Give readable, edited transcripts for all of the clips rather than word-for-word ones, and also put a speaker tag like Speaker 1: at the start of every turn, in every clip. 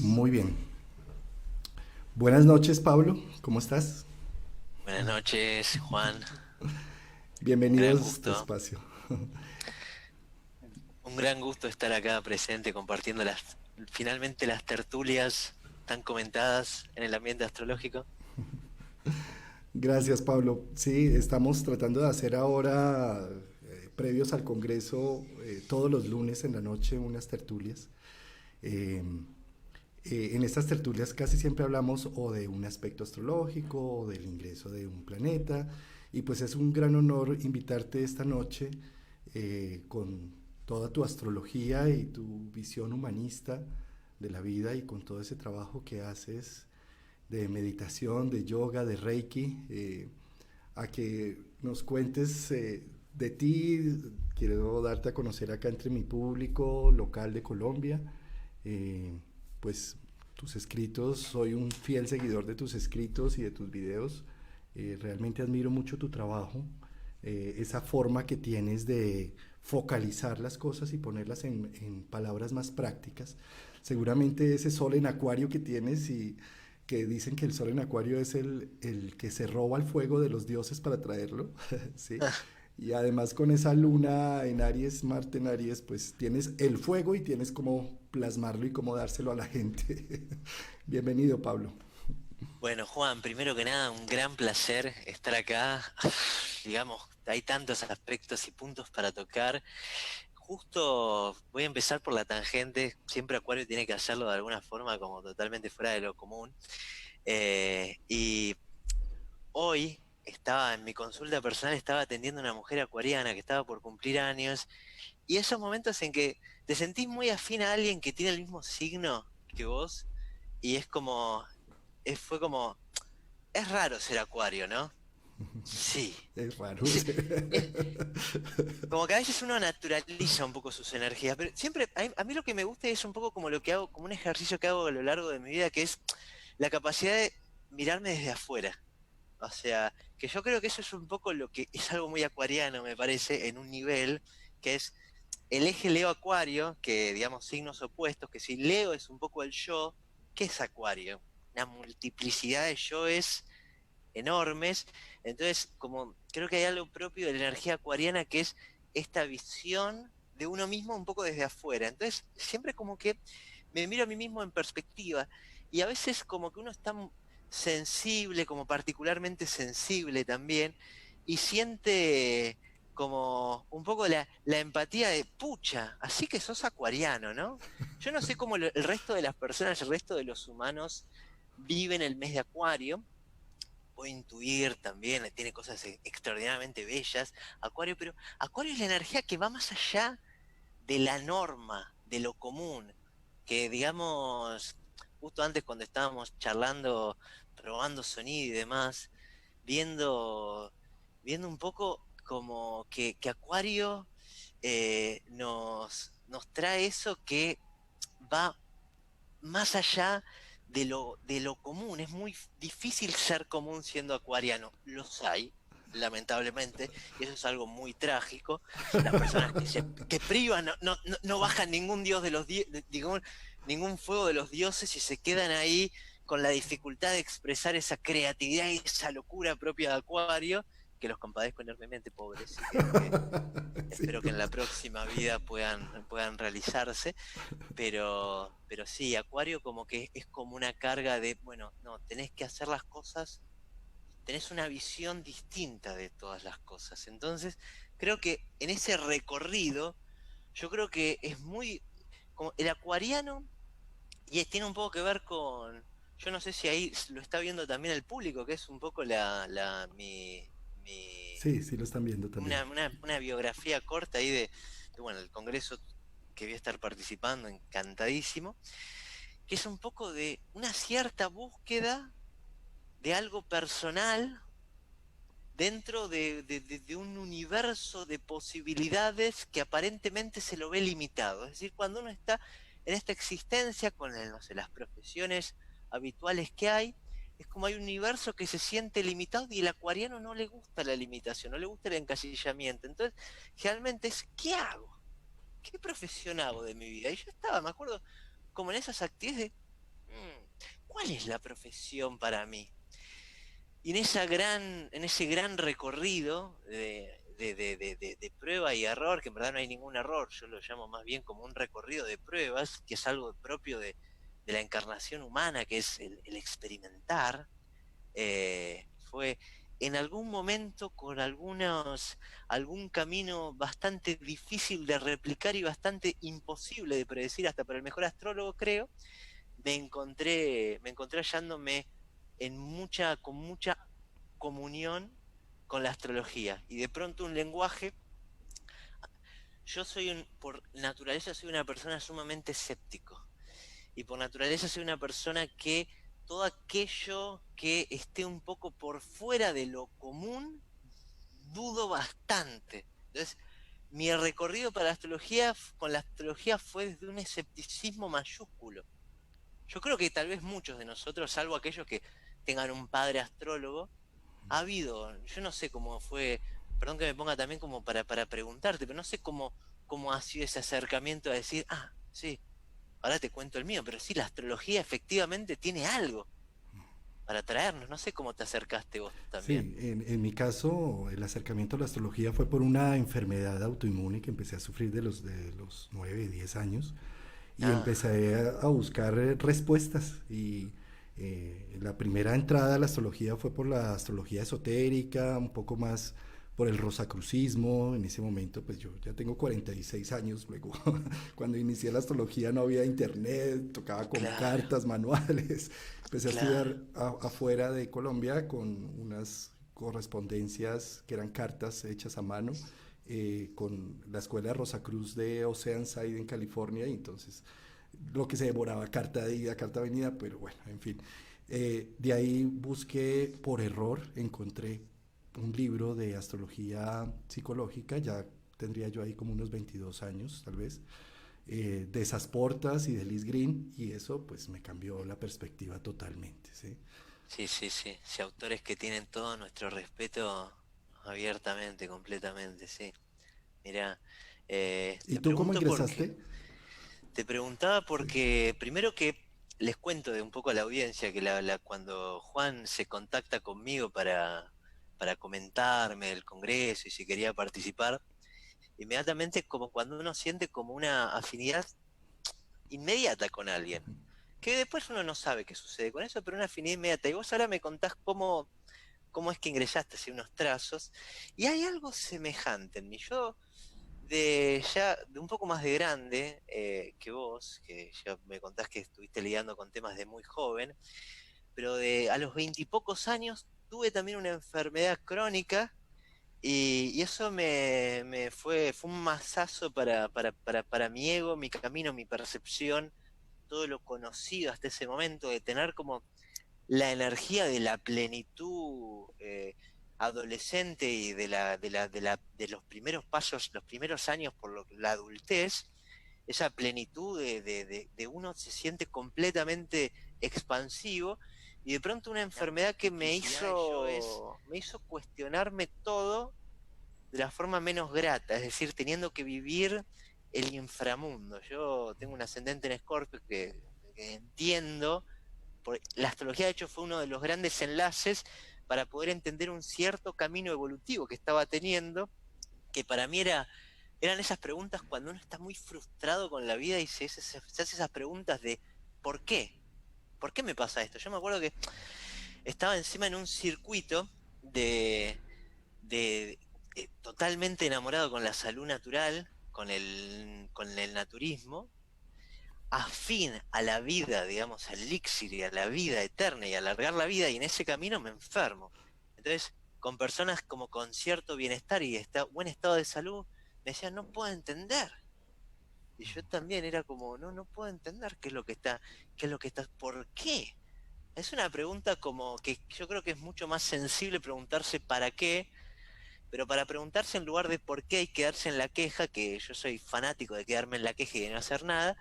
Speaker 1: Muy bien. Buenas noches, Pablo. ¿Cómo estás?
Speaker 2: Buenas noches, Juan. Un gran
Speaker 1: Bienvenidos a este
Speaker 2: gusto.
Speaker 1: espacio.
Speaker 2: Un gran gusto estar acá presente compartiendo finalmente las tertulias tan comentadas en el ambiente astrológico.
Speaker 1: Gracias, Pablo. Sí, estamos tratando de hacer ahora, previos al Congreso, todos los lunes en la noche, unas tertulias. Eh, en estas tertulias casi siempre hablamos o de un aspecto astrológico o del ingreso de un planeta. Y pues es un gran honor invitarte esta noche con toda tu astrología y tu visión humanista de la vida y con todo ese trabajo que haces de meditación, de yoga, de reiki, a que nos cuentes de ti. Quiero darte a conocer acá entre mi público local de Colombia. Eh, pues tus escritos, soy un fiel seguidor de tus escritos y de tus videos. Realmente admiro mucho tu trabajo, esa forma que tienes de focalizar las cosas y ponerlas en palabras más prácticas. Seguramente ese sol en acuario que tienes y que dicen que el sol en acuario es el que se roba el fuego de los dioses para traerlo, ¿sí? Y además con esa luna en Aries, Marte en Aries, pues tienes el fuego y tienes cómo plasmarlo y cómo dárselo a la gente. Bienvenido, Pablo.
Speaker 2: Bueno, Juan, primero que nada, un gran placer estar acá. Digamos, hay tantos aspectos y puntos para tocar. Justo voy a empezar por la tangente. Siempre Acuario tiene que hacerlo de alguna forma como totalmente fuera de lo común. Y hoy estaba en mi consulta personal, estaba atendiendo a una mujer acuariana que estaba por cumplir años, y esos momentos en que te sentís muy afín a alguien que tiene el mismo signo que vos, y es como, fue como, es raro ser acuario, ¿no? Sí,
Speaker 1: Es raro.
Speaker 2: sí, es como que a veces uno naturaliza un poco sus energías, pero siempre, a mí lo que me gusta es un poco como lo que hago, como un ejercicio que hago a lo largo de mi vida, que es la capacidad de mirarme desde afuera. O sea, que yo creo que eso es un poco lo que es algo muy acuariano, me parece, en un nivel que es el eje Leo-Acuario, que digamos signos opuestos, que si Leo es un poco el yo, ¿qué es Acuario? Una multiplicidad de yoes enormes. Entonces, como creo que hay algo propio de la energía acuariana que es esta visión de uno mismo un poco desde afuera. Entonces, siempre como que me miro a mí mismo en perspectiva y a veces como que uno está sensible, como particularmente sensible también, y siente como un poco la empatía de, pucha, así que sos acuariano, ¿no? Yo no sé cómo el resto de las personas, el resto de los humanos viven el mes de Acuario. Puedo intuir también, tiene cosas extraordinariamente bellas, Acuario, pero Acuario es la energía que va más allá de la norma, de lo común, que digamos, justo antes cuando estábamos charlando, probando sonido y demás, viendo, viendo un poco como que Acuario nos trae eso que va más allá de lo común. Es muy difícil ser común siendo acuariano. Los hay, lamentablemente, y eso es algo muy trágico. Las personas que privan, no bajan ningún dios de los digamos, ningún fuego de los dioses y se quedan ahí con la dificultad de expresar esa creatividad y esa locura propia de Acuario, que los compadezco enormemente, pobres, y que
Speaker 1: Sí,
Speaker 2: espero que en la próxima vida puedan realizarse. Pero sí, Acuario como que es como una carga de, bueno, no, tenés que hacer las cosas, tenés una visión distinta de todas las cosas. Entonces, creo que en ese recorrido, yo creo que es muy, como el acuariano, y tiene un poco que ver con, yo no sé si ahí lo está viendo también el público, que es un poco
Speaker 1: sí, sí lo están viendo también.
Speaker 2: una biografía corta ahí bueno, el congreso que voy a estar participando, encantadísimo, que es un poco de una cierta búsqueda de algo personal dentro de un universo de posibilidades que aparentemente se lo ve limitado. Es decir, cuando uno está en esta existencia con no sé, las profesiones habituales que hay, es como hay un universo que se siente limitado y el acuariano no le gusta la limitación, no le gusta el encasillamiento. Entonces, generalmente es, ¿qué hago? ¿Qué profesión hago de mi vida? Y yo estaba, me acuerdo, como en esas actividades ¿cuál es la profesión para mí? Y en ese gran recorrido de prueba y error, que en verdad no hay ningún error, yo lo llamo más bien como un recorrido de pruebas, que es algo propio de la encarnación humana, que es el experimentar, fue en algún momento con algún camino bastante difícil de replicar y bastante imposible de predecir, hasta para el mejor astrólogo, creo, me encontré hallándome con mucha comunión con la astrología. Y de pronto un lenguaje, por naturaleza soy una persona sumamente escéptico. Y por naturaleza soy una persona que todo aquello que esté un poco por fuera de lo común, dudo bastante. Entonces, mi recorrido para con la astrología fue desde un escepticismo mayúsculo. Yo creo que tal vez muchos de nosotros, salvo aquellos que tengan un padre astrólogo, ha habido, yo no sé cómo fue, perdón que me ponga también como para preguntarte, pero no sé cómo ha sido ese acercamiento a decir, ah, sí, ahora te cuento el mío, pero sí, la astrología efectivamente tiene algo para traernos, no sé cómo te acercaste vos también.
Speaker 1: Sí, en mi caso el acercamiento a la astrología fue por una enfermedad autoinmune que empecé a sufrir de los 9, 10 años y
Speaker 2: Ah,
Speaker 1: empecé a buscar respuestas y la primera entrada a la astrología fue por la astrología esotérica, un poco más por el rosacrucismo. En ese momento pues yo ya tengo 46 años, luego cuando inicié la astrología no había internet, tocaba con
Speaker 2: claro,
Speaker 1: cartas manuales. Empecé a
Speaker 2: claro,
Speaker 1: estudiar afuera de Colombia con unas correspondencias que eran cartas hechas a mano con la escuela de Rosacruz de Oceanside en California, y entonces lo que se demoraba, carta de ida, carta de venida, pero bueno, en fin. De ahí busqué por error, encontré un libro de astrología psicológica, ya tendría yo ahí como unos 22 años tal vez, de esas portas y de Liz Green, y eso pues me cambió la perspectiva totalmente, ¿sí?
Speaker 2: sí, sí, sí, sí, autores que tienen todo nuestro respeto abiertamente, completamente, sí. Mirá,
Speaker 1: ¿Y tú cómo
Speaker 2: porque
Speaker 1: ingresaste?
Speaker 2: te preguntaba
Speaker 1: Sí.
Speaker 2: porque primero que les cuento de un poco a la audiencia que cuando Juan se contacta conmigo para comentarme el congreso y si quería participar, inmediatamente es como cuando uno siente como una afinidad inmediata con alguien, que después uno no sabe qué sucede con eso, pero una afinidad inmediata. Y vos ahora me contás cómo es que ingresaste hacia unos trazos, y hay algo semejante en mí. Yo de un poco más de grande que vos, que ya me contás que estuviste lidiando con temas de muy joven, pero a los veintipocos años tuve también una enfermedad crónica y eso fue un mazazo para mi ego, mi camino, mi percepción, todo lo conocido hasta ese momento, de tener como la energía de la plenitud adolescente y de los primeros pasos, los primeros años por la adultez, esa plenitud de uno se siente completamente expansivo y de pronto una enfermedad que me hizo cuestionarme todo de la forma menos grata, es decir, teniendo que vivir el inframundo. Yo tengo un ascendente en Escorpio que entiendo la astrología, de hecho, fue uno de los grandes enlaces para poder entender un cierto camino evolutivo que estaba teniendo, que para mí eran esas preguntas cuando uno está muy frustrado con la vida y se hace esas preguntas de ¿por qué? ¿Por qué me pasa esto? Yo me acuerdo que estaba encima en un circuito de totalmente enamorado con la salud natural, con el naturismo, afín a la vida, digamos, al elixir y a la vida eterna y a alargar la vida, y en ese camino me enfermo. Entonces, con personas como con cierto bienestar y buen estado de salud, me decían, no puedo entender. Y yo también era como, no puedo entender qué es lo que está, ¿por qué? Es una pregunta como que yo creo que es mucho más sensible preguntarse para qué, pero para preguntarse en lugar de por qué hay que quedarse en la queja, que yo soy fanático de quedarme en la queja y de no hacer nada,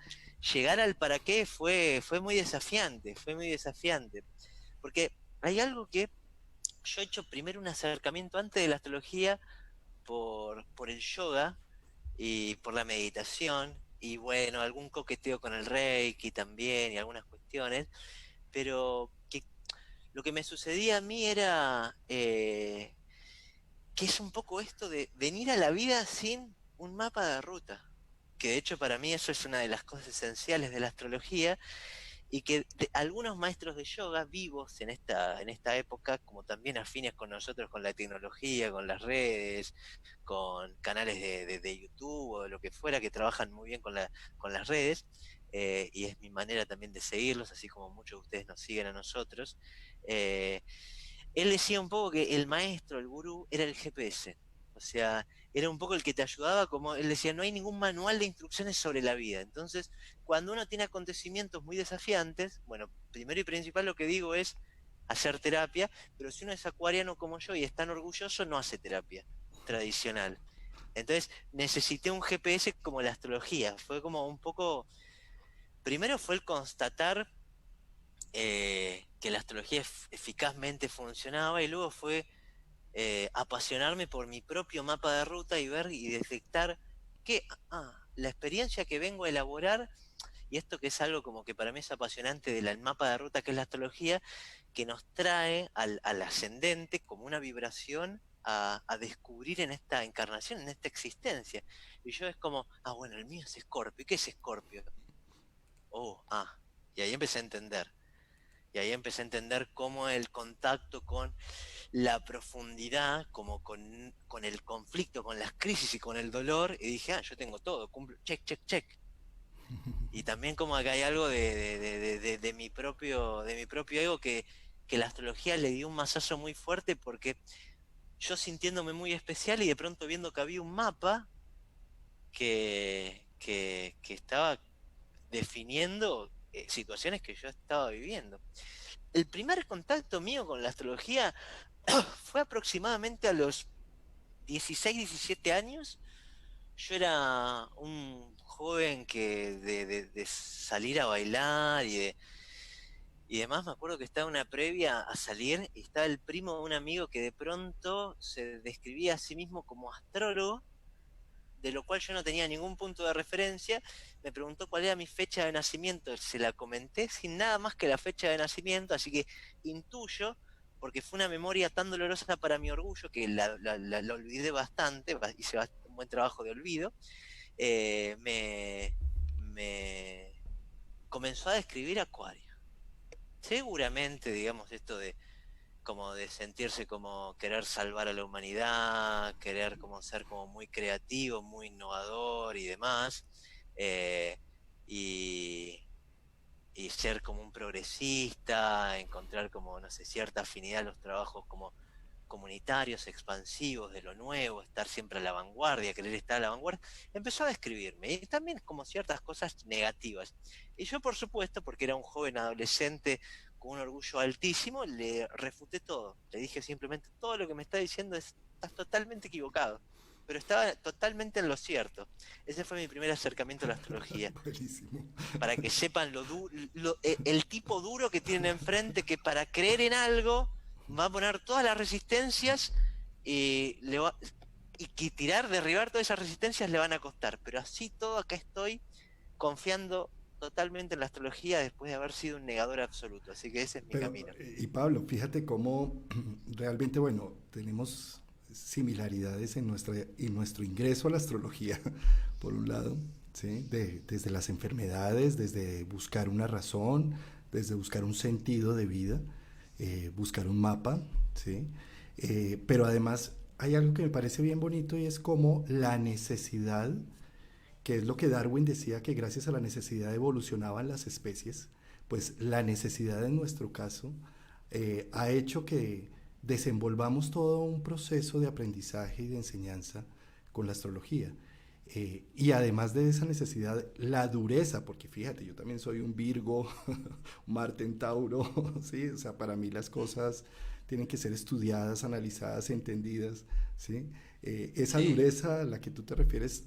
Speaker 2: llegar al para qué fue muy desafiante, fue muy desafiante. Porque hay algo que yo he hecho primero un acercamiento antes de la astrología por el yoga y por la meditación, y bueno, algún coqueteo con el Reiki también y algunas cuestiones, pero que lo que me sucedía a mí era que es un poco esto de venir a la vida sin un mapa de ruta, que de hecho para mí eso es una de las cosas esenciales de la astrología, y que algunos maestros de yoga vivos en esta época, como también afines con nosotros, con la tecnología, con las redes, con canales de YouTube o de lo que fuera, que trabajan muy bien con las redes, y es mi manera también de seguirlos, así como muchos de ustedes nos siguen a nosotros. eh, Él decía un poco que el maestro, el gurú, era el GPS. O sea, era un poco el que te ayudaba, como él decía, no hay ningún manual de instrucciones sobre la vida. Entonces, cuando uno tiene acontecimientos muy desafiantes, bueno, primero y principal lo que digo es hacer terapia, pero si uno es acuariano como yo y es tan orgulloso, no hace terapia tradicional. Entonces, necesité un GPS como la astrología. Fue como un poco, primero fue el constatar que la astrología eficazmente funcionaba, y luego fue apasionarme por mi propio mapa de ruta y ver y detectar que la experiencia que vengo a elaborar, y esto que es algo como que para mí es apasionante del mapa de ruta que es la astrología, que nos trae al ascendente como una vibración a descubrir en esta encarnación, en esta existencia. Y yo es como, bueno, el mío es Escorpio. ¿Y qué es Escorpio? Y ahí empecé a entender. Y ahí empecé a entender cómo el contacto con la profundidad, como con el conflicto, con las crisis y con el dolor, y dije, yo tengo todo, cumplo, check, check, check. Y también como acá hay algo de mi propio ego que la astrología le dio un masazo muy fuerte, porque yo sintiéndome muy especial y de pronto viendo que había un mapa que estaba definiendo situaciones que yo estaba viviendo. El primer contacto mío con la astrología fue aproximadamente a los 16, 17 años. Yo era un joven que de salir a bailar y demás, me acuerdo que estaba en una previa a salir y estaba el primo de un amigo que de pronto se describía a sí mismo como astrólogo, de lo cual yo no tenía ningún punto de referencia. Me preguntó cuál era mi fecha de nacimiento, se la comenté sin nada más que la fecha de nacimiento, así que intuyo, porque fue una memoria tan dolorosa para mi orgullo que la olvidé bastante, hice un buen trabajo de olvido. Me comenzó a describir Acuario. Seguramente, digamos, esto de como de sentirse como querer salvar a la humanidad, querer como ser como muy creativo, muy innovador y demás, eh, y, y ser como un progresista, encontrar como, no sé, cierta afinidad a los trabajos como comunitarios, expansivos, de lo nuevo, estar siempre a la vanguardia, querer estar a la vanguardia, empezó a describirme, y también como ciertas cosas negativas. Y yo, por supuesto, porque era un joven adolescente con un orgullo altísimo, le refuté todo. Le dije simplemente, todo lo que me está diciendo estás totalmente equivocado. Pero estaba totalmente en lo cierto. Ese fue mi primer acercamiento a la astrología,
Speaker 1: Buenísimo.
Speaker 2: para que sepan el tipo duro que tienen enfrente, que para creer en algo va a poner todas las resistencias y, y que derribar todas esas resistencias le van a costar. Pero así todo, acá estoy confiando totalmente en la astrología después de haber sido un negador absoluto. Así que ese es mi
Speaker 1: Pero,
Speaker 2: camino.
Speaker 1: y Pablo, fíjate cómo realmente, bueno, tenemos similaridades en nuestro ingreso a la astrología, por un lado, ¿sí? Desde las enfermedades, desde buscar una razón, desde buscar un sentido de vida, buscar un mapa, ¿sí? Pero además hay algo que me parece bien bonito y es como la necesidad, que es lo que Darwin decía, que gracias a la necesidad evolucionaban las especies. Pues la necesidad en nuestro caso ha hecho que desenvolvamos todo un proceso de aprendizaje y de enseñanza con la astrología. Y además de esa necesidad, la dureza, porque fíjate, yo también soy un Virgo, Marte en Tauro, ¿sí? O sea, para mí las cosas tienen que ser estudiadas, analizadas, entendidas, ¿sí? Esa
Speaker 2: Sí,
Speaker 1: dureza a la que tú te refieres,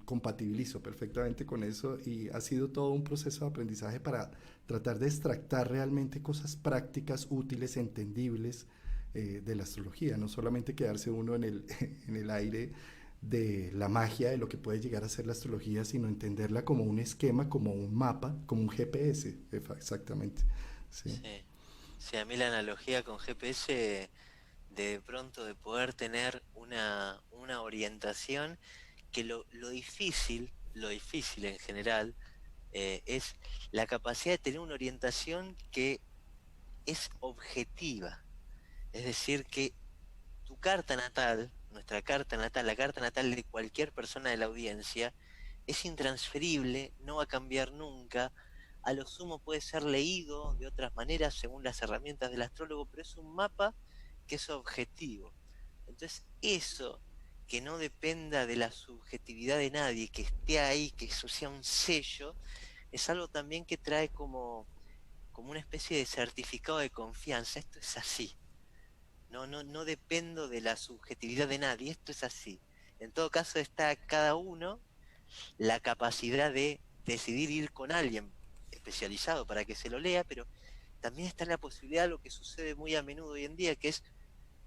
Speaker 1: compatibilizo perfectamente con eso y ha sido todo un proceso de aprendizaje para tratar de extractar realmente cosas prácticas, útiles, entendibles de la astrología, no solamente quedarse uno en el aire de la magia de lo que puede llegar a ser la astrología, sino entenderla como un esquema, como un mapa, como un GPS, exactamente. Sí.
Speaker 2: Sí. Sí, a mí la analogía con GPS de pronto de poder tener una orientación que lo difícil en general, es la capacidad de tener una orientación que es objetiva. Es decir, que tu carta natal, nuestra carta natal, la carta natal de cualquier persona de la audiencia, es intransferible, no va a cambiar nunca. A lo sumo puede ser leído de otras maneras según las herramientas del astrólogo, pero es un mapa que es objetivo. Entonces, eso que no dependa de la subjetividad de nadie, que esté ahí, que eso sea un sello, es algo también que trae como una especie de certificado de confianza. Esto es así. No dependo de la subjetividad de nadie, esto es así. En todo caso, está cada uno la capacidad de decidir ir con alguien especializado para que se lo lea, pero también está la posibilidad de lo que sucede muy a menudo hoy en día, que es,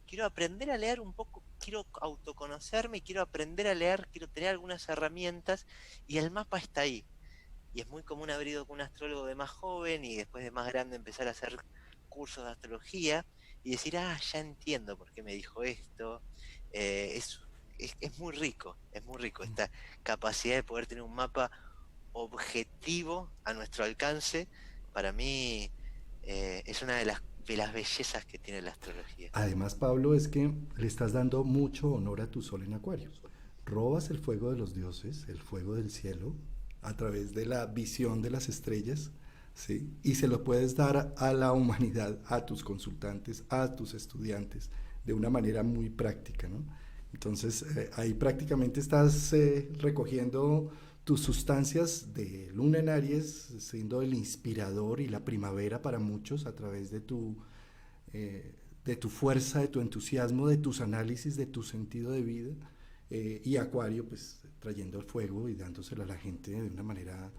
Speaker 2: quiero aprender a leer un poco, quiero autoconocerme, quiero aprender a leer, quiero tener algunas herramientas, y el mapa está ahí. Y es muy común haber ido con un astrólogo de más joven y después de más grande empezar a hacer cursos de astrología y decir, ya entiendo por qué me dijo esto. Eh, es, es muy rico esta capacidad de poder tener un mapa objetivo a nuestro alcance. Para mí, es una de las bellezas que tiene la astrología.
Speaker 1: Además, Pablo, es que le estás dando mucho honor a tu sol en Acuario. Robas el fuego de los dioses, el fuego del cielo, a través de la visión de las estrellas, ¿sí? Y se lo puedes dar a la humanidad, a tus consultantes, a tus estudiantes, de una manera muy práctica, ¿no? Entonces, ahí prácticamente estás recogiendo tus sustancias de luna en Aries, siendo el inspirador y la primavera para muchos a través eh, de tu fuerza, de tu entusiasmo, de tus análisis, de tu sentido de vida. Y Acuario, pues trayendo el fuego y dándoselo a la gente de una manera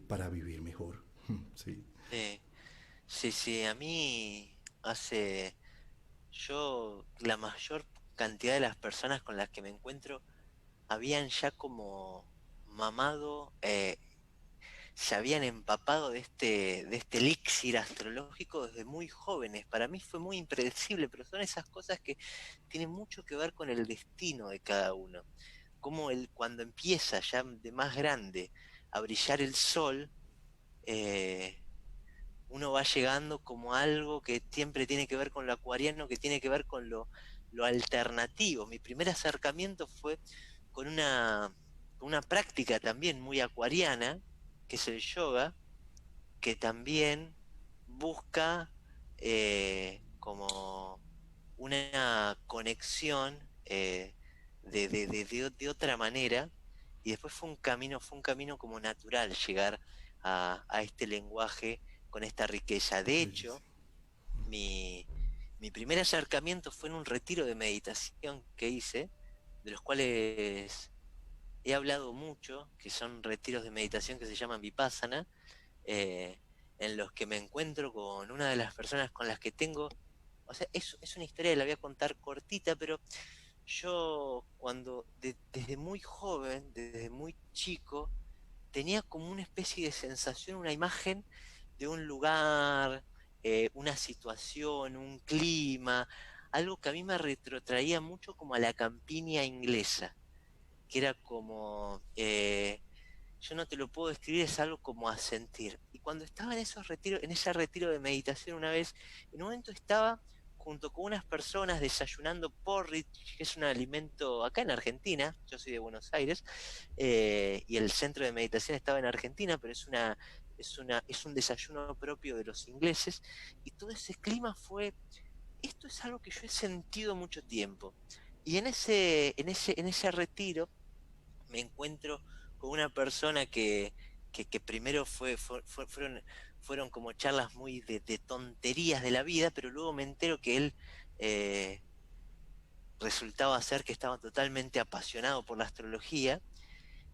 Speaker 1: para vivir mejor. Sí.
Speaker 2: Sí, sí, sí, a mí hace, yo, la mayor cantidad de las personas con las que me encuentro habían ya como mamado, se habían empapado de este elixir astrológico desde muy jóvenes. Para mí fue muy impredecible, pero son esas cosas que tienen mucho que ver con el destino de cada uno. Como cuando empieza ya de más grande a brillar el sol, eh, uno va llegando como algo que siempre tiene que ver con lo acuariano, que tiene que ver con lo alternativo. Mi primer acercamiento fue con con una práctica también muy acuariana, que es el yoga, que también busca, como una conexión, de otra manera, y después fue un camino como natural llegar a este lenguaje con esta riqueza. De hecho,
Speaker 1: Bellísimo.
Speaker 2: mi, mi primer acercamiento fue en un retiro de meditación que hice, de los cuales he hablado mucho, que son retiros de meditación que se llaman Vipassana, eh, en los que me encuentro con una de las personas con las que tengo, o sea, es una historia que la voy a contar cortita, pero yo desde muy joven, desde muy chico, tenía como una especie de sensación, una imagen de un lugar, una situación, un clima, algo que a mí me retrotraía mucho como a la campiña inglesa, que era como, yo no te lo puedo describir, es algo como a sentir. Y cuando estaba en esos retiros, en ese retiro de meditación una vez, en un momento estaba junto con unas personas desayunando porridge, que es un alimento acá en Argentina, yo soy de Buenos Aires, y el centro de meditación estaba en Argentina, pero es un desayuno propio de los ingleses, y todo ese clima fue, esto es algo que yo he sentido mucho tiempo. Y en ese retiro me encuentro con una persona que primero fueron como charlas muy de tonterías de la vida, pero luego me entero que él, eh, resultaba ser que estaba totalmente apasionado por la astrología,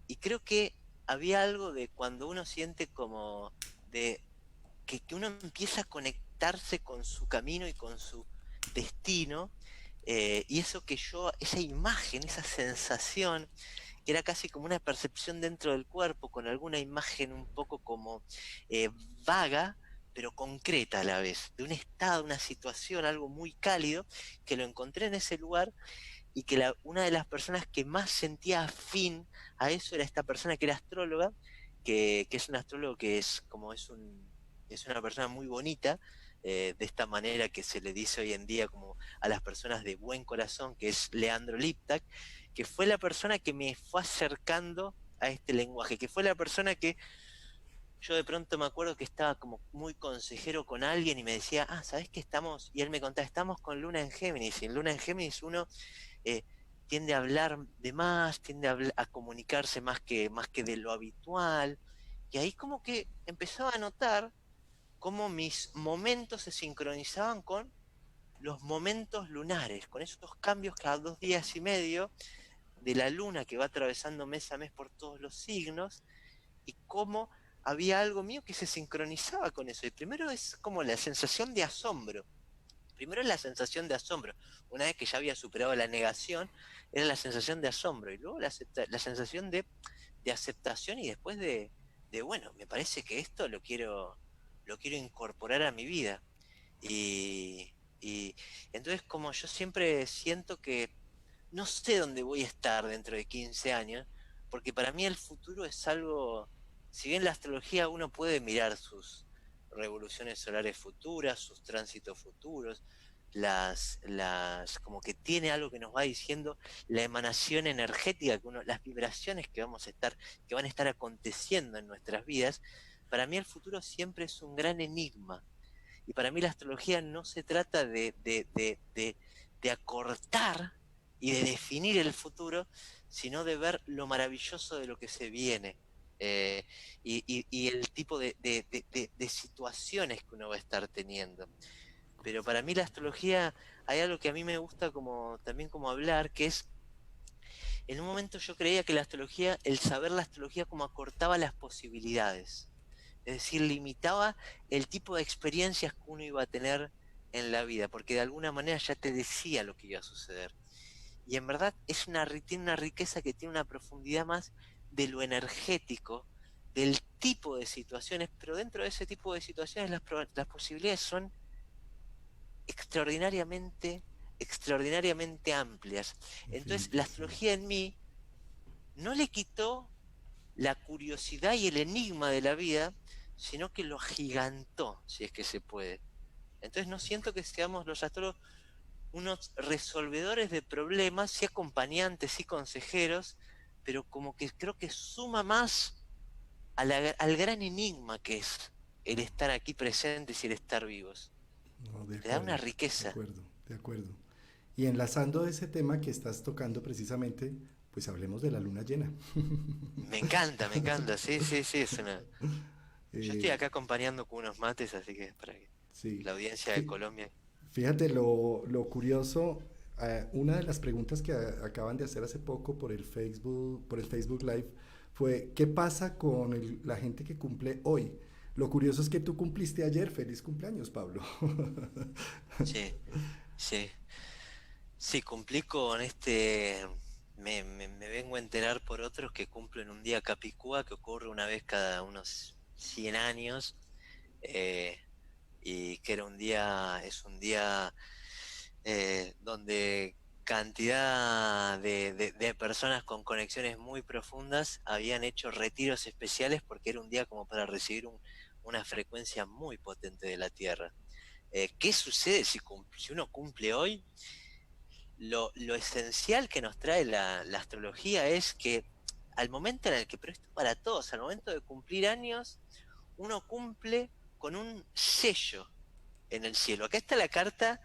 Speaker 2: y creo que había algo de cuando uno siente como de que uno empieza a conectarse con su camino y con su destino, y eso que yo, esa imagen, esa sensación, que era casi como una percepción dentro del cuerpo, con alguna imagen un poco como, eh, vaga, pero concreta a la vez, de un estado, una situación, algo muy cálido, que lo encontré en ese lugar y que una de las personas que más sentía afín a eso era esta persona que era astróloga, que es un astrólogo que es como es una persona muy bonita, de esta manera que se le dice hoy en día como a las personas de buen corazón, que es Leandro Liptak, que fue la persona que me fue acercando a este lenguaje, que fue la persona que yo de pronto me acuerdo que estaba como muy consejero con alguien y me decía, ¿sabés qué estamos? Y él me contaba, estamos con Luna en Géminis, y en Luna en Géminis uno eh, tiende a hablar de más, tiende a comunicarse más que de lo habitual, y ahí como que empezaba a notar cómo mis momentos se sincronizaban con los momentos lunares, con esos cambios cada 2 días y medio de la luna que va atravesando mes a mes por todos los signos, y cómo había algo mío que se sincronizaba con eso. Y primero es como la sensación de asombro. Primero es la sensación de asombro. Una vez que ya había superado la negación, era la sensación de asombro. Y luego la sensación de aceptación y después bueno, me parece que esto lo quiero incorporar a mi vida. Y entonces como yo siempre siento que no sé dónde voy a estar dentro de 15 años, porque para mí el futuro es algo, si bien la astrología uno puede mirar sus revoluciones solares futuras, sus tránsitos futuros, como que tiene algo que nos va diciendo la emanación energética que uno, las vibraciones que que van a estar aconteciendo en nuestras vidas. Para mí el futuro siempre es un gran enigma. Y para mí la astrología no se trata de acortar y de definir el futuro, sino de ver lo maravilloso de lo que se viene. eh, y el tipo de situaciones que uno va a estar teniendo. Pero para mí la astrología, hay algo que a mí me gusta como también como hablar, que es, en un momento yo creía que la astrología, el saber la astrología como acortaba las posibilidades, es decir, limitaba el tipo de experiencias que uno iba a tener en la vida, porque de alguna manera ya te decía lo que iba a suceder. Y en verdad tiene una riqueza que tiene una profundidad más de lo energético, del tipo de situaciones, pero dentro de ese tipo de situaciones las posibilidades son extraordinariamente, extraordinariamente amplias. Entonces, la
Speaker 1: Definitivamente.
Speaker 2: astrología en mí no le quitó la curiosidad y el enigma de la vida, sino que lo agigantó, si es que se puede. Entonces no siento que seamos los astrólogos unos resolvedores de problemas, sí acompañantes, sí consejeros, pero como que creo que suma más al gran enigma que es el estar aquí presentes y el estar vivos.
Speaker 1: No, de
Speaker 2: Le da una
Speaker 1: acuerdo, de
Speaker 2: riqueza.
Speaker 1: acuerdo, de acuerdo. Y enlazando ese tema que estás tocando precisamente, pues hablemos de la luna llena.
Speaker 2: Me encanta, sí, sí, sí, es una... Yo estoy
Speaker 1: Eh,
Speaker 2: acá acompañando con unos mates, así que para que
Speaker 1: sí,
Speaker 2: la audiencia de
Speaker 1: Fí-
Speaker 2: Colombia...
Speaker 1: fíjate lo curioso, una de las preguntas que acaban de hacer hace poco por el Facebook Live fue, ¿qué pasa con la gente que cumple hoy? Lo curioso es que tú cumpliste ayer, feliz cumpleaños, Pablo.
Speaker 2: Sí, sí. Sí, cumplí con este, me vengo a enterar por otros que cumplen un día Capicúa, que ocurre una vez cada unos 100 años, eh, y que es un día donde cantidad de personas con conexiones muy profundas habían hecho retiros especiales porque era un día como para recibir una frecuencia muy potente de la Tierra. ¿Qué sucede si uno cumple hoy? Lo esencial que nos trae la astrología es que al momento en el que, pero esto para todos, al momento de cumplir años, uno cumple con un sello en el cielo. Acá está la carta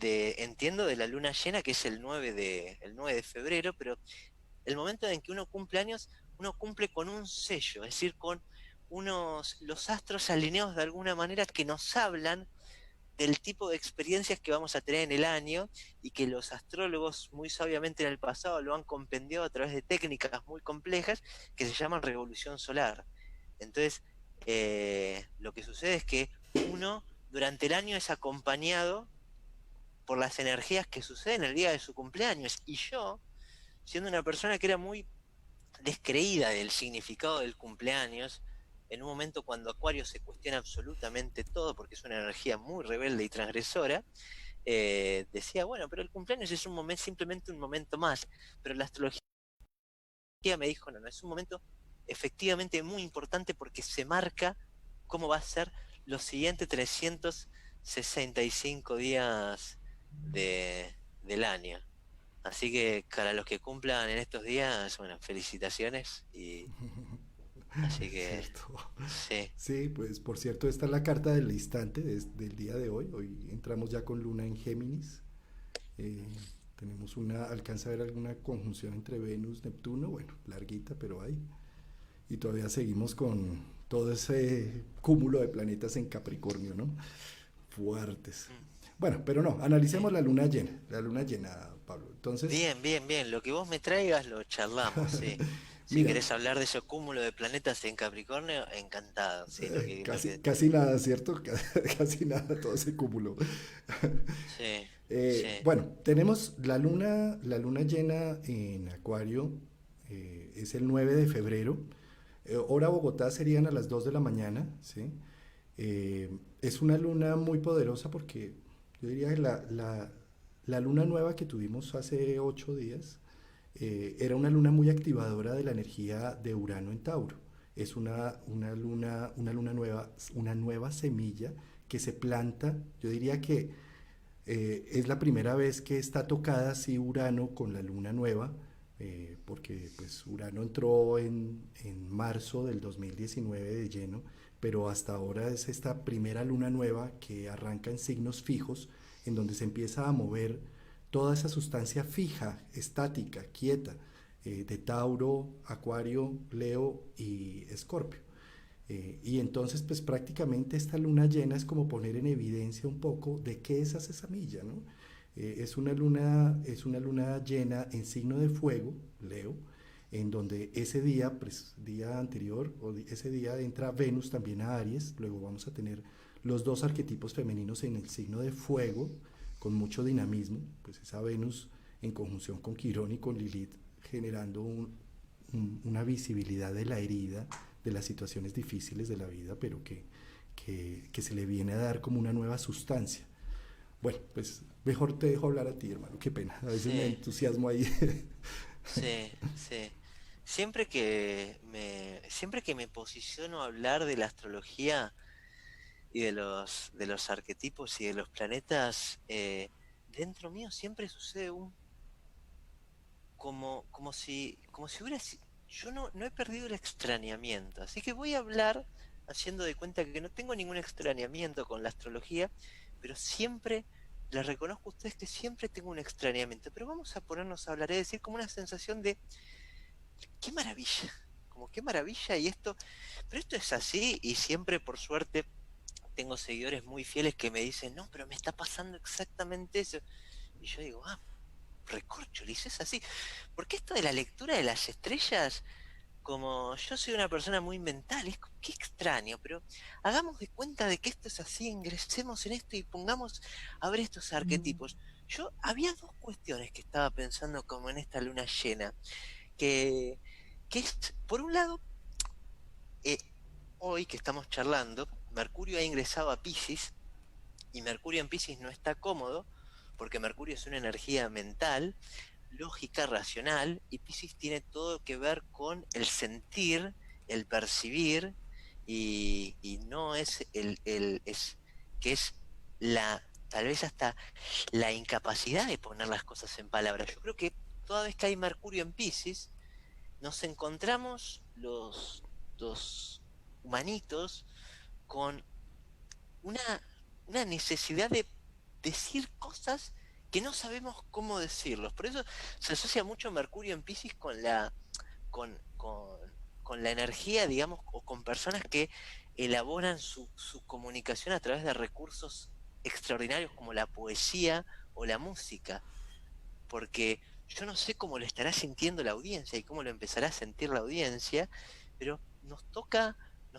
Speaker 2: entiendo, de la luna llena, que es el 9 de febrero, pero el momento en que uno cumple años, uno cumple con un sello, es decir, con los astros alineados de alguna manera que nos hablan del tipo de experiencias que vamos a tener en el año y que los astrólogos muy sabiamente en el pasado lo han compendiado a través de técnicas muy complejas que se llaman revolución solar. Entonces, lo que sucede es que uno durante el año es acompañado por las energías que suceden el día de su cumpleaños. Y yo, siendo una persona que era muy descreída del significado del cumpleaños, en un momento cuando Acuario se cuestiona absolutamente todo, porque es una energía muy rebelde y transgresora, decía, bueno, pero el cumpleaños es un momento, simplemente un momento más, pero la astrología me dijo, no, no, es un momento efectivamente muy importante porque se marca cómo va a ser los siguientes 365 días del año. Así que para los que cumplan en estos días, bueno, felicitaciones y así que
Speaker 1: ¿Cierto?
Speaker 2: sí.
Speaker 1: Sí, pues por cierto, esta es la carta del instante del día de hoy. Hoy entramos ya con Luna en Géminis. Eh, tenemos alcanza a ver alguna conjunción entre Venus, Neptuno, bueno, larguita, pero hay. Y todavía seguimos con todo ese cúmulo de planetas en Capricornio, ¿no? Fuertes.
Speaker 2: Mm,
Speaker 1: Bueno, pero no,
Speaker 2: sí.
Speaker 1: analicemos la luna llena, Pablo. Entonces,
Speaker 2: Bien, bien, bien. Lo que vos me traigas lo charlamos, sí. Si
Speaker 1: mira,
Speaker 2: querés hablar de ese cúmulo de planetas en Capricornio, encantado, sí,
Speaker 1: casi, casi nada, ¿cierto? Casi nada, todo ese cúmulo.
Speaker 2: sí, sí.
Speaker 1: Bueno, tenemos la luna llena en Acuario, es el 9 de febrero. Hora Bogotá serían a las 2 de la mañana, ¿sí? Es una luna muy poderosa porque yo diría que la luna nueva que tuvimos hace 8 días era una luna muy activadora de la energía de Urano en Tauro. Es una luna nueva, una nueva semilla que se planta, yo diría que es la primera vez que está tocada así Urano con la luna nueva, porque pues Urano entró en marzo del 2019 de lleno, pero hasta ahora es esta primera luna nueva que arranca en signos fijos, en donde se empieza a mover toda esa sustancia fija, estática, quieta, de Tauro, Acuario, Leo y Escorpio. Y entonces, pues prácticamente esta luna llena es como poner en evidencia un poco de qué es esa semilla, ¿no? Es una luna llena en signo de fuego, Leo, en donde ese día, pues, día anterior, ese día entra Venus también a Aries, luego vamos a tener los dos arquetipos femeninos en el signo de fuego, con mucho dinamismo, pues esa Venus en conjunción con Quirón y con Lilith, generando una visibilidad de la herida, de las situaciones difíciles de la vida, pero que se le viene a dar como una nueva sustancia. Bueno, pues mejor te dejo hablar a ti, hermano. Qué pena. A veces me
Speaker 2: Sí,
Speaker 1: entusiasmo ahí.
Speaker 2: sí, sí. Siempre que me posiciono a hablar de la astrología y de los arquetipos y de los planetas, dentro mío siempre sucede como si hubiera, yo no he perdido el extrañamiento, así que voy a hablar haciendo de cuenta que no tengo ningún extrañamiento con la astrología, pero siempre les reconozco a ustedes que siempre tengo un extrañamiento, pero vamos a ponernos a hablar, es decir, como una sensación de qué maravilla, como qué maravilla y esto, pero esto es así y siempre por suerte tengo seguidores muy fieles que me dicen, no, pero me está pasando exactamente eso. Y yo digo, ah, recorcholis, es así. Porque esto de la lectura de las estrellas, como yo soy una persona muy mental, es como, qué extraño, pero hagamos de cuenta de que esto es así, ingresemos en esto y pongamos a ver estos arquetipos. Yo había dos cuestiones que estaba pensando como en esta luna llena, que, que es, por un lado, eh, hoy que estamos charlando, Mercurio ha ingresado a Pisces y Mercurio en Pisces no está cómodo, porque Mercurio es una energía mental, lógica, racional, y Pisces tiene todo que ver con el sentir, el percibir, y no es es que es tal vez hasta la incapacidad de poner las cosas en palabras. Yo creo que toda vez que hay Mercurio en Pisces, nos encontramos los dos humanitos con una, una necesidad de decir cosas que no sabemos cómo decirlos. Por eso se asocia mucho Mercurio en Pisces con, con, con la energía, digamos, o con personas que elaboran su comunicación a través de recursos extraordinarios como la poesía o la música. Porque yo no sé cómo lo estará sintiendo la audiencia y cómo lo empezará a sentir la audiencia, pero nos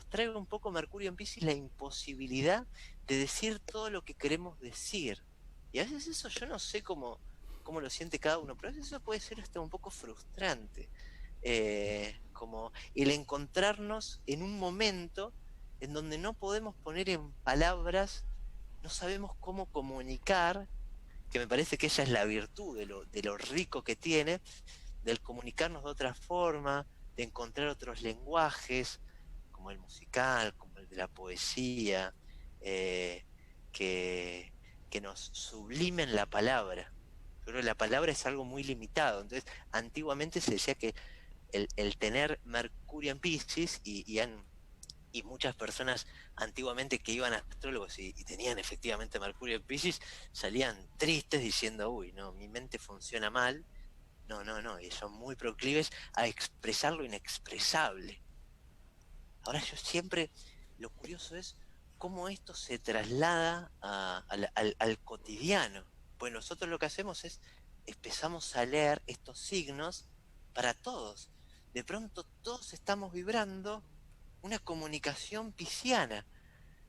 Speaker 2: trae un poco Mercurio en Piscis la imposibilidad de decir todo lo que queremos decir. Y a veces eso yo no sé cómo lo siente cada uno, pero a veces eso puede ser hasta un poco frustrante. como el encontrarnos en un momento en donde no podemos poner en palabras, no sabemos cómo comunicar, que me parece que esa es la virtud de lo rico que tiene, del comunicarnos de otra forma, de encontrar otros lenguajes, como el musical, como el de la poesía, eh, que, que nos sublimen la palabra. Yo creo que la palabra es algo muy limitado. Entonces, antiguamente se decía que el tener Mercurio en Piscis, y muchas personas antiguamente que iban a astrólogos y tenían efectivamente Mercurio en Piscis, salían tristes diciendo, uy, no, mi mente funciona mal. No, no, no, y son muy proclives a expresar lo inexpresable. Ahora yo siempre, lo curioso es cómo esto se traslada al cotidiano. Pues nosotros lo que hacemos es, empezamos a leer estos signos para todos. De pronto todos estamos vibrando una comunicación pisciana.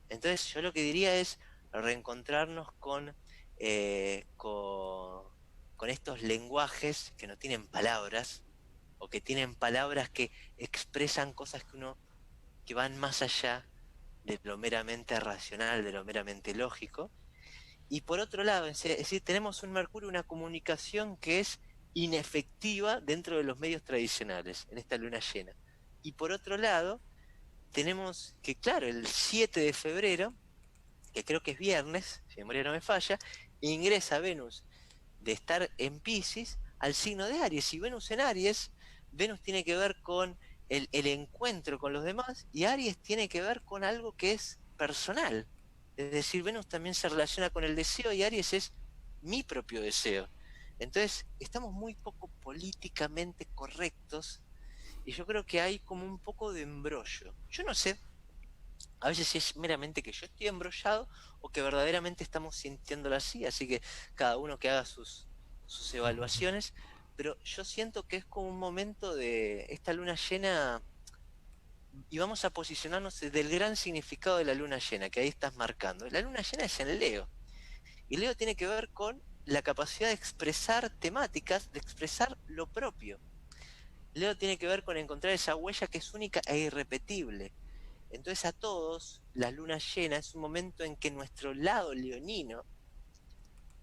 Speaker 2: Entonces yo lo que diría es reencontrarnos con estos lenguajes que no tienen palabras, o que tienen palabras que expresan cosas que van más allá de lo meramente racional, de lo meramente lógico. Y por otro lado, es decir, tenemos un Mercurio, una comunicación que es inefectiva dentro de los medios tradicionales, en esta luna llena. Y por otro lado, tenemos que, claro, el 7 de febrero, que creo que es viernes, si mi memoria no me falla, ingresa Venus de estar en Piscis al signo de Aries. Y Venus en Aries, Venus tiene que ver con el encuentro con los demás, y Aries tiene que ver con algo que es personal. Es decir, Venus también se relaciona con el deseo y Aries es mi propio deseo. Entonces, estamos muy poco políticamente correctos y yo creo que hay como un poco de embrollo. Yo no sé a veces si es meramente que yo estoy embrollado o que verdaderamente estamos sintiéndolo así, así que cada uno que haga sus evaluaciones, pero yo siento que es como un momento de esta luna llena y vamos a posicionarnos del gran significado de la luna llena, que ahí estás marcando. La luna llena es en Leo, y Leo tiene que ver con la capacidad de expresar temáticas, de expresar lo propio. Leo tiene que ver con encontrar esa huella que es única e irrepetible. Entonces a todos, la luna llena es un momento en que nuestro lado leonino,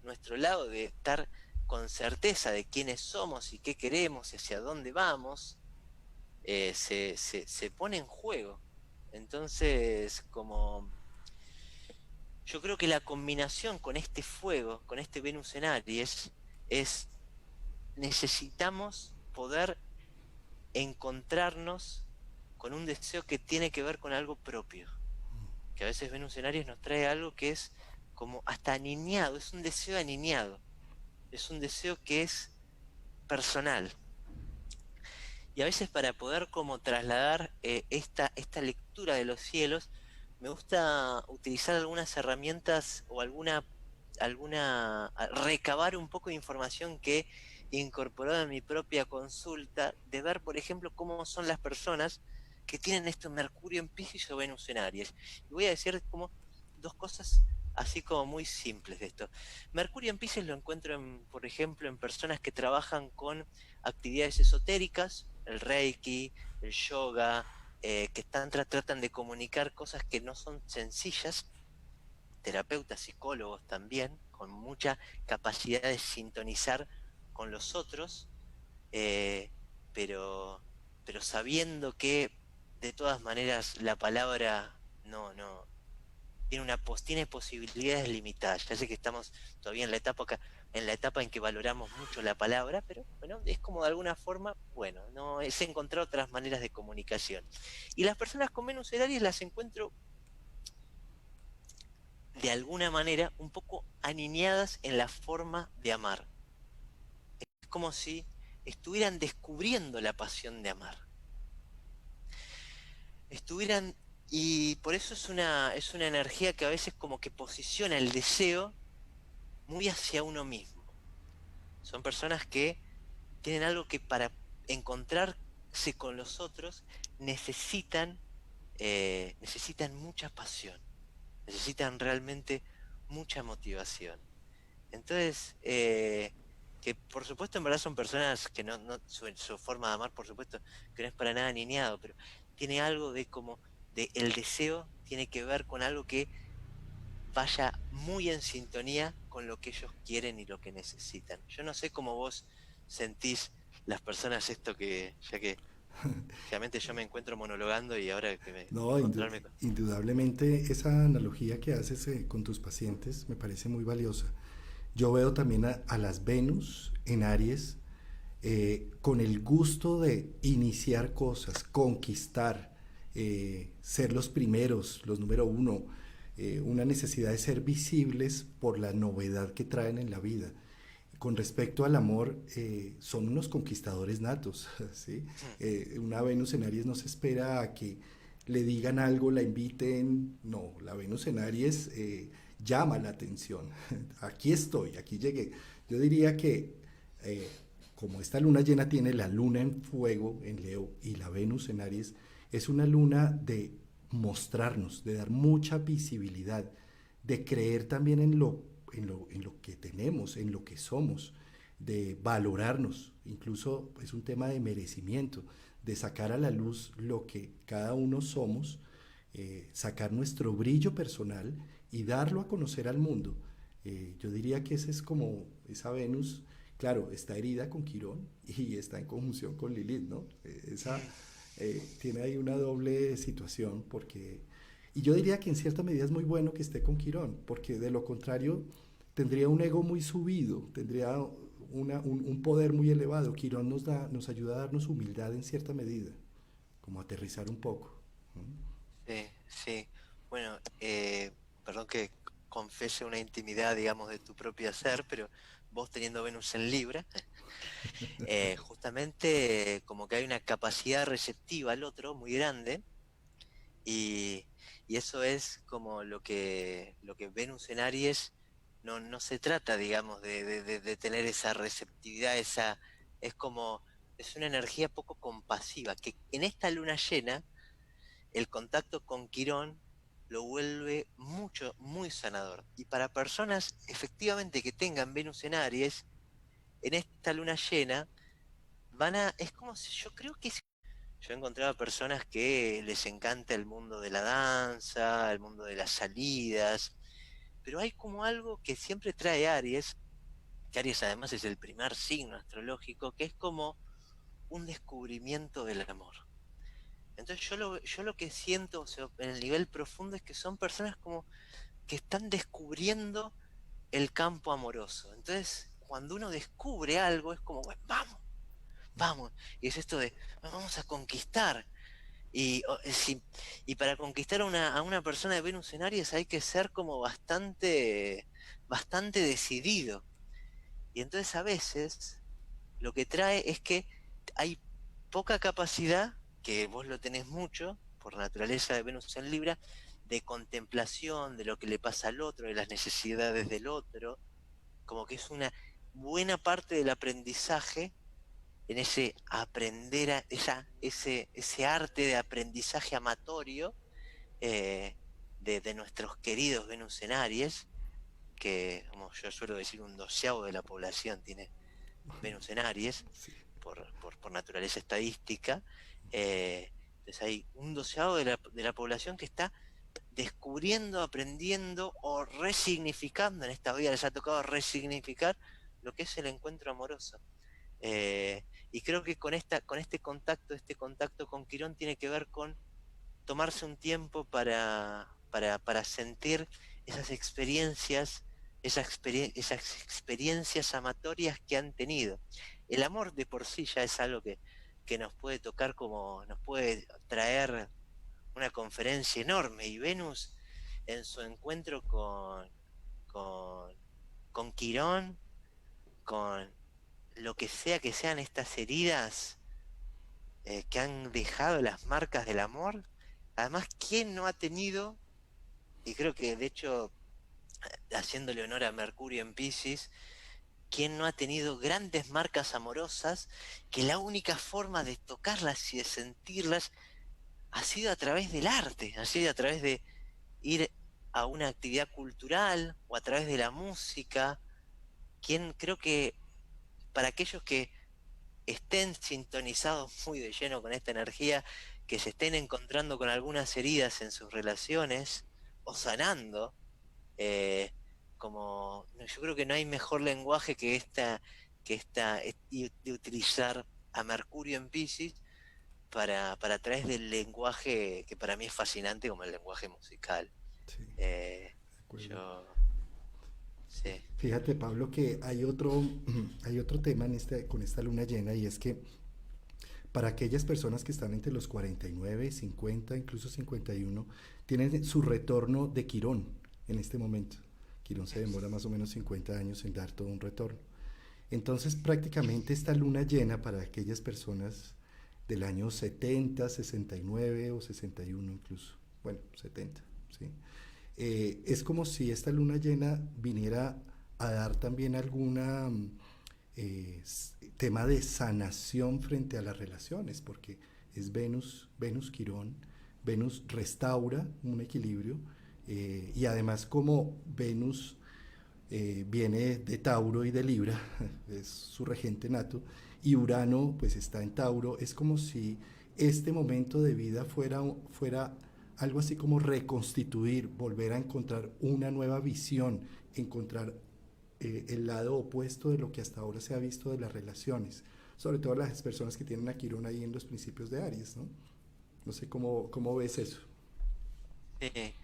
Speaker 2: nuestro lado de estar con certeza de quiénes somos y qué queremos y hacia dónde vamos, se pone en juego. Entonces, como yo creo que la combinación con este fuego, con este Venus en Aries, es necesitamos poder encontrarnos con un deseo que tiene que ver con algo propio. Que a veces Venus en Aries nos trae algo que es como hasta aniñado, es un deseo aniñado, es un deseo que es personal. Y a veces para poder como trasladar esta lectura de los cielos, me gusta utilizar algunas herramientas o recabar un poco de información que he incorporado en mi propia consulta, de ver, por ejemplo, cómo son las personas que tienen esto Mercurio en Piscis o Venus en Aries. Y voy a decir como dos cosas así como muy simples de esto. Mercurio en Piscis lo encuentro, por ejemplo, en personas que trabajan con actividades esotéricas, el Reiki, el yoga, que tratan de comunicar cosas que no son sencillas, terapeutas, psicólogos también, con mucha capacidad de sintonizar con los otros, eh, pero, pero sabiendo que de todas maneras la palabra no tiene posibilidades limitadas. Ya sé que estamos todavía en la etapa en que valoramos mucho la palabra, pero bueno, es como de alguna forma, bueno, no es encontrar otras maneras de comunicación. Y las personas con menos horarios las encuentro de alguna manera un poco aniñadas en la forma de amar. Es como si estuvieran descubriendo la pasión de amar. Estuvieran, y por eso es una energía que a veces como que posiciona el deseo muy hacia uno mismo. Son personas que tienen algo que para encontrarse con los otros necesitan mucha pasión, necesitan realmente mucha motivación. Entonces, que por supuesto en verdad son personas que su forma de amar, por supuesto, que no es para nada niñado, pero tiene algo de como, de el deseo tiene que ver con algo que vaya muy en sintonía con lo que ellos quieren y lo que necesitan. Yo no sé cómo vos sentís las personas esto que, ya que generalmente yo me encuentro monologando y ahora que me
Speaker 1: No,
Speaker 2: encontrarme con...
Speaker 1: indudablemente esa analogía que haces con tus pacientes me parece muy valiosa. Yo veo también a las Venus en Aries con el gusto de iniciar cosas, conquistar, ser los primeros, los número uno, una necesidad de ser visibles por la novedad que traen en la vida. Con respecto al amor, son unos conquistadores natos, ¿sí? Una Venus en Aries no se espera a que le digan algo, la inviten, no, la Venus en Aries llama la atención. Aquí estoy, aquí llegué. Yo diría que eh, como esta luna llena tiene la luna en fuego, en Leo, y la Venus en Aries, es una luna de mostrarnos, de dar mucha visibilidad, de creer también en lo que tenemos, en lo que somos, de valorarnos. Incluso es un tema de merecimiento, de sacar a la luz lo que cada uno somos, sacar nuestro brillo personal y darlo a conocer al mundo. Yo diría que ese es como esa Venus, claro, está herida con Quirón y está en conjunción con Lilith, ¿no? Esa tiene ahí una doble situación porque... Y yo diría que en cierta medida es muy bueno que esté con Quirón, porque de lo contrario tendría un ego muy subido, tendría un poder muy elevado. Quirón nos ayuda a darnos humildad en cierta medida, como aterrizar un poco.
Speaker 2: Sí, sí. Bueno, perdón que confese una intimidad, digamos, de tu propio ser, pero vos teniendo Venus en Libra, justamente como que hay una capacidad receptiva al otro muy grande y, y eso es como lo que Venus en Aries no se trata, digamos, de tener esa receptividad, es como, es una energía poco compasiva, que en esta luna llena el contacto con Quirón lo vuelve mucho, muy sanador. Y para personas efectivamente que tengan Venus en Aries, en esta luna llena, es como si yo creo que yo he encontrado personas que les encanta el mundo de la danza, el mundo de las salidas, pero hay como algo que siempre trae Aries, que Aries además es el primer signo astrológico, que es como un descubrimiento del amor. Entonces yo lo que siento, o sea, en el nivel profundo es que son personas como que están descubriendo el campo amoroso. Entonces, cuando uno descubre algo, es como, bueno, vamos, vamos. Y es esto de, vamos a conquistar. Y para conquistar a una persona de Venus en Aries hay que ser como bastante decidido. Y entonces a veces lo que trae es que hay poca capacidad, que vos lo tenés mucho, por naturaleza de Venus en Libra, de contemplación de lo que le pasa al otro, de las necesidades del otro, como que es una buena parte del aprendizaje en ese aprender, ese arte de aprendizaje amatorio de nuestros queridos Venus en Aries, que como yo suelo decir, un doceavo de la población tiene Venus en Aries,
Speaker 1: Sí.
Speaker 2: por naturaleza estadística. Entonces hay un doceavo de la población que está descubriendo, aprendiendo o resignificando, en esta vida les ha tocado resignificar lo que es el encuentro amoroso. Y creo que con este contacto con Quirón tiene que ver con tomarse un tiempo para sentir esas experiencias, esas experiencias amatorias que han tenido. El amor de por sí ya es algo que nos puede tocar como, nos puede traer una conferencia enorme, y Venus en su encuentro con, con Quirón, con lo que sea que sean estas heridas que han dejado las marcas del amor. Además, ¿quién no ha tenido, y creo que de hecho, haciéndole honor a Mercurio en Piscis, quién no ha tenido grandes marcas amorosas que la única forma de tocarlas y de sentirlas ha sido a través del arte, ha sido a través de ir a una actividad cultural o a través de la música? ¿Quién creo que para aquellos que estén sintonizados muy de lleno con esta energía, que se estén encontrando con algunas heridas en sus relaciones o sanando, eh, como yo creo que no hay mejor lenguaje que de utilizar a Mercurio en Piscis para a través del lenguaje que para mí es fascinante como el lenguaje musical.
Speaker 1: Sí,
Speaker 2: Eh,
Speaker 1: de acuerdo.
Speaker 2: yo, sí,
Speaker 1: Fíjate, Pablo, que hay otro tema con esta luna llena, y es que para aquellas personas que están entre los 49, 50, incluso 51, tienen su retorno de Quirón en este momento. Quirón se demora más o menos 50 años en dar todo un retorno. Entonces, prácticamente esta luna llena para aquellas personas del año 70, 69 o 61 incluso, bueno, 70, ¿sí? Es como si esta luna llena viniera a dar también alguna tema de sanación frente a las relaciones, porque es Venus Quirón, Venus restaura un equilibrio, y además como Venus viene de Tauro y de Libra, es su regente nato, y Urano pues está en Tauro, es como si este momento de vida fuera algo así como reconstituir, volver a encontrar una nueva visión, encontrar el lado opuesto de lo que hasta ahora se ha visto de las relaciones, sobre todo las personas que tienen a Quirón ahí en los principios de Aries, ¿no? No sé cómo ves eso.
Speaker 2: sí.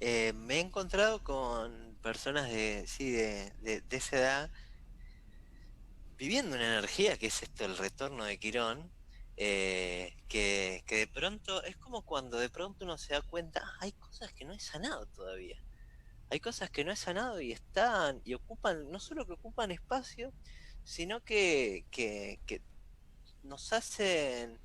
Speaker 2: Me he encontrado con personas sí, de esa edad viviendo una energía que es esto, el retorno de Quirón, que de pronto es como cuando de pronto uno se da cuenta, "Ah, hay cosas que no he sanado todavía. Hay cosas que no he sanado y están, y ocupan, no solo que ocupan espacio, sino que nos hacen,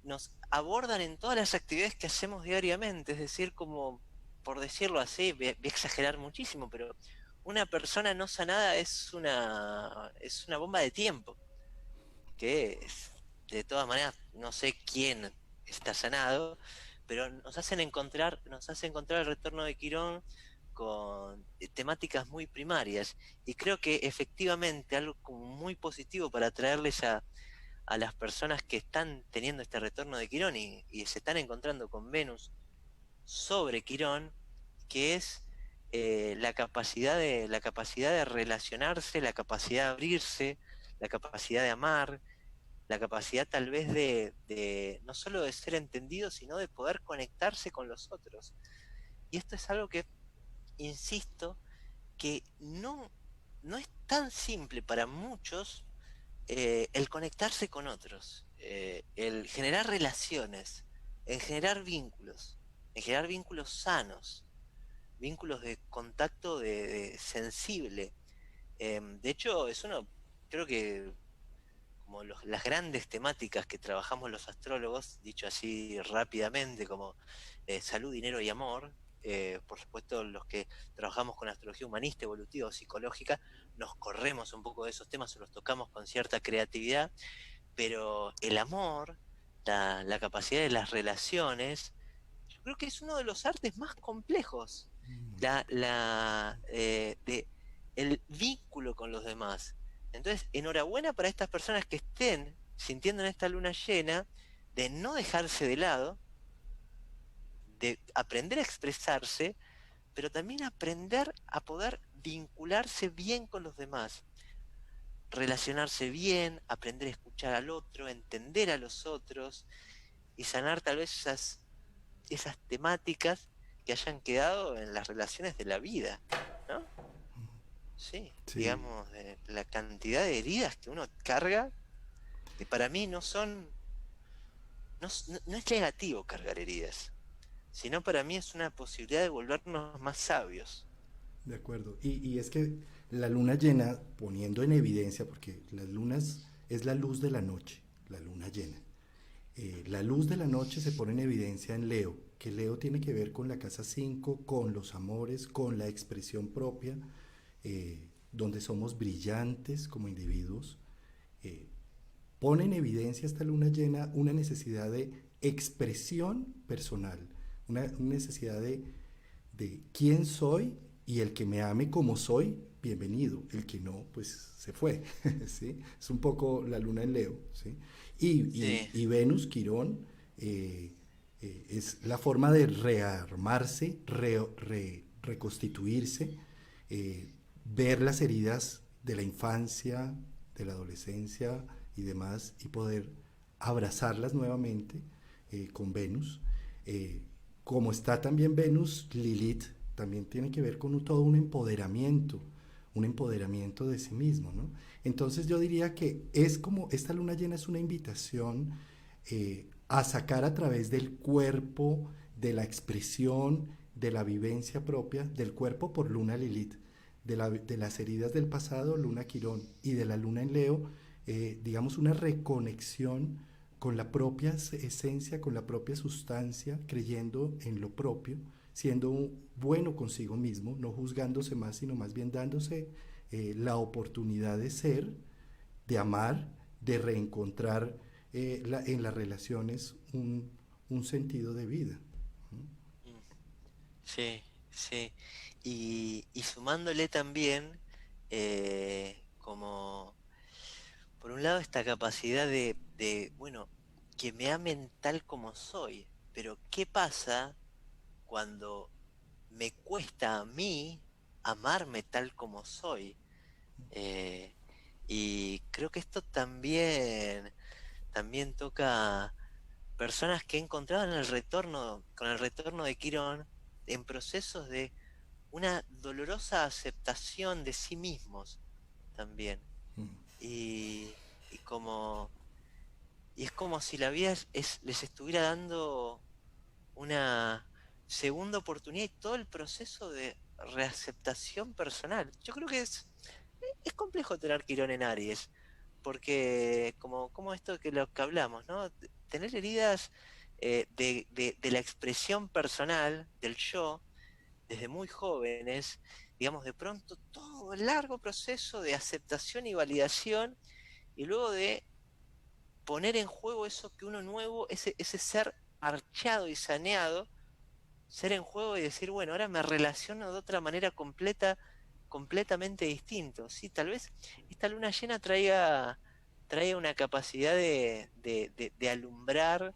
Speaker 2: nos abordan en todas las actividades que hacemos diariamente, es decir, como, por decirlo así, voy a exagerar muchísimo, pero una persona no sanada es una bomba de tiempo, que es, de todas maneras, no sé quién está sanado, pero nos hace encontrar el retorno de Quirón con temáticas muy primarias. Y creo que efectivamente algo como muy positivo para traerles a las personas que están teniendo este retorno de Quirón y se están encontrando con Venus sobre Quirón, que es la capacidad de relacionarse, la capacidad de abrirse, la capacidad de amar, la capacidad tal vez no solo de ser entendido, sino de poder conectarse con los otros. Y esto es algo que, insisto, que no es tan simple para muchos, el conectarse con otros, el generar relaciones, en generar vínculos sanos, vínculos de contacto de sensible. De hecho, es uno, creo que como las grandes temáticas que trabajamos los astrólogos, dicho así rápidamente, como salud, dinero y amor, por supuesto los que trabajamos con astrología humanista, evolutiva o psicológica, nos corremos un poco de esos temas o los tocamos con cierta creatividad, pero el amor, la capacidad de las relaciones, yo creo que es uno de los artes más complejos, de el vínculo con los demás. Entonces, enhorabuena para estas personas que estén sintiendo en esta luna llena, de no dejarse de lado, de aprender a expresarse, pero también aprender a poder vincularse bien con los demás, relacionarse bien, aprender a escuchar al otro, entender a los otros y sanar tal vez esas temáticas que hayan quedado en las relaciones de la vida, ¿no? Sí,
Speaker 1: Sí,
Speaker 2: digamos, la cantidad de heridas que uno carga, que para mí no es negativo cargar heridas, sino para mí es una posibilidad de volvernos más sabios.
Speaker 1: de acuerdo. Y es que la luna llena, poniendo en evidencia, porque las lunas es la luz de la noche, la luna llena. La luz de la noche se pone en evidencia en Leo, que Leo tiene que ver con la casa 5, con los amores, con la expresión propia, donde somos brillantes como individuos. Eh, Pone en evidencia esta luna llena una necesidad de expresión personal, una necesidad de quién soy y el que me ame como soy, bienvenido. El que no, pues se fue. ¿Sí? Es un poco la luna en Leo. ¿Sí?
Speaker 2: Sí.
Speaker 1: Y Venus, Quirón, eh, es la forma de rearmarse, reconstituirse, ver las heridas de la infancia, de la adolescencia y demás, y poder abrazarlas nuevamente con Venus. Eh, Como está también Venus, Lilith también tiene que ver con todo un empoderamiento de sí mismo, ¿no? Entonces yo diría que es como, esta luna llena es una invitación a sacar a través del cuerpo, de la expresión, de la vivencia propia, del cuerpo por luna Lilith, de las heridas del pasado, luna Quirón, y de la luna en Leo, digamos una reconexión con la propia esencia, con la propia sustancia, creyendo en lo propio, siendo bueno consigo mismo, no juzgándose más, sino más bien dándose la oportunidad de ser, de amar, de reencontrar en las relaciones un sentido de vida.
Speaker 2: Mm. Sí, sí. Y sumándole también, como, por un lado, esta capacidad bueno, que me amen tal como soy, pero ¿qué pasa cuando me cuesta a mí amarme tal como soy? Eh, y creo que esto también toca personas que he encontrado en el retorno, con el retorno de Quirón, en procesos de una dolorosa aceptación de sí mismos también. Y como, y es como si la vida les estuviera dando una segunda oportunidad y todo el proceso de reaceptación personal. Yo creo que es complejo tener Quirón en Aries, porque como esto que lo que hablamos, ¿no? Tener heridas de la expresión personal, del yo, desde muy jóvenes, digamos, de pronto todo el largo proceso de aceptación y validación, y luego de poner en juego eso que uno nuevo, ese ser archado y saneado, ser en juego y decir, bueno, ahora me relaciono de otra manera completamente distinto. Sí, tal vez esta luna llena traiga una capacidad de alumbrar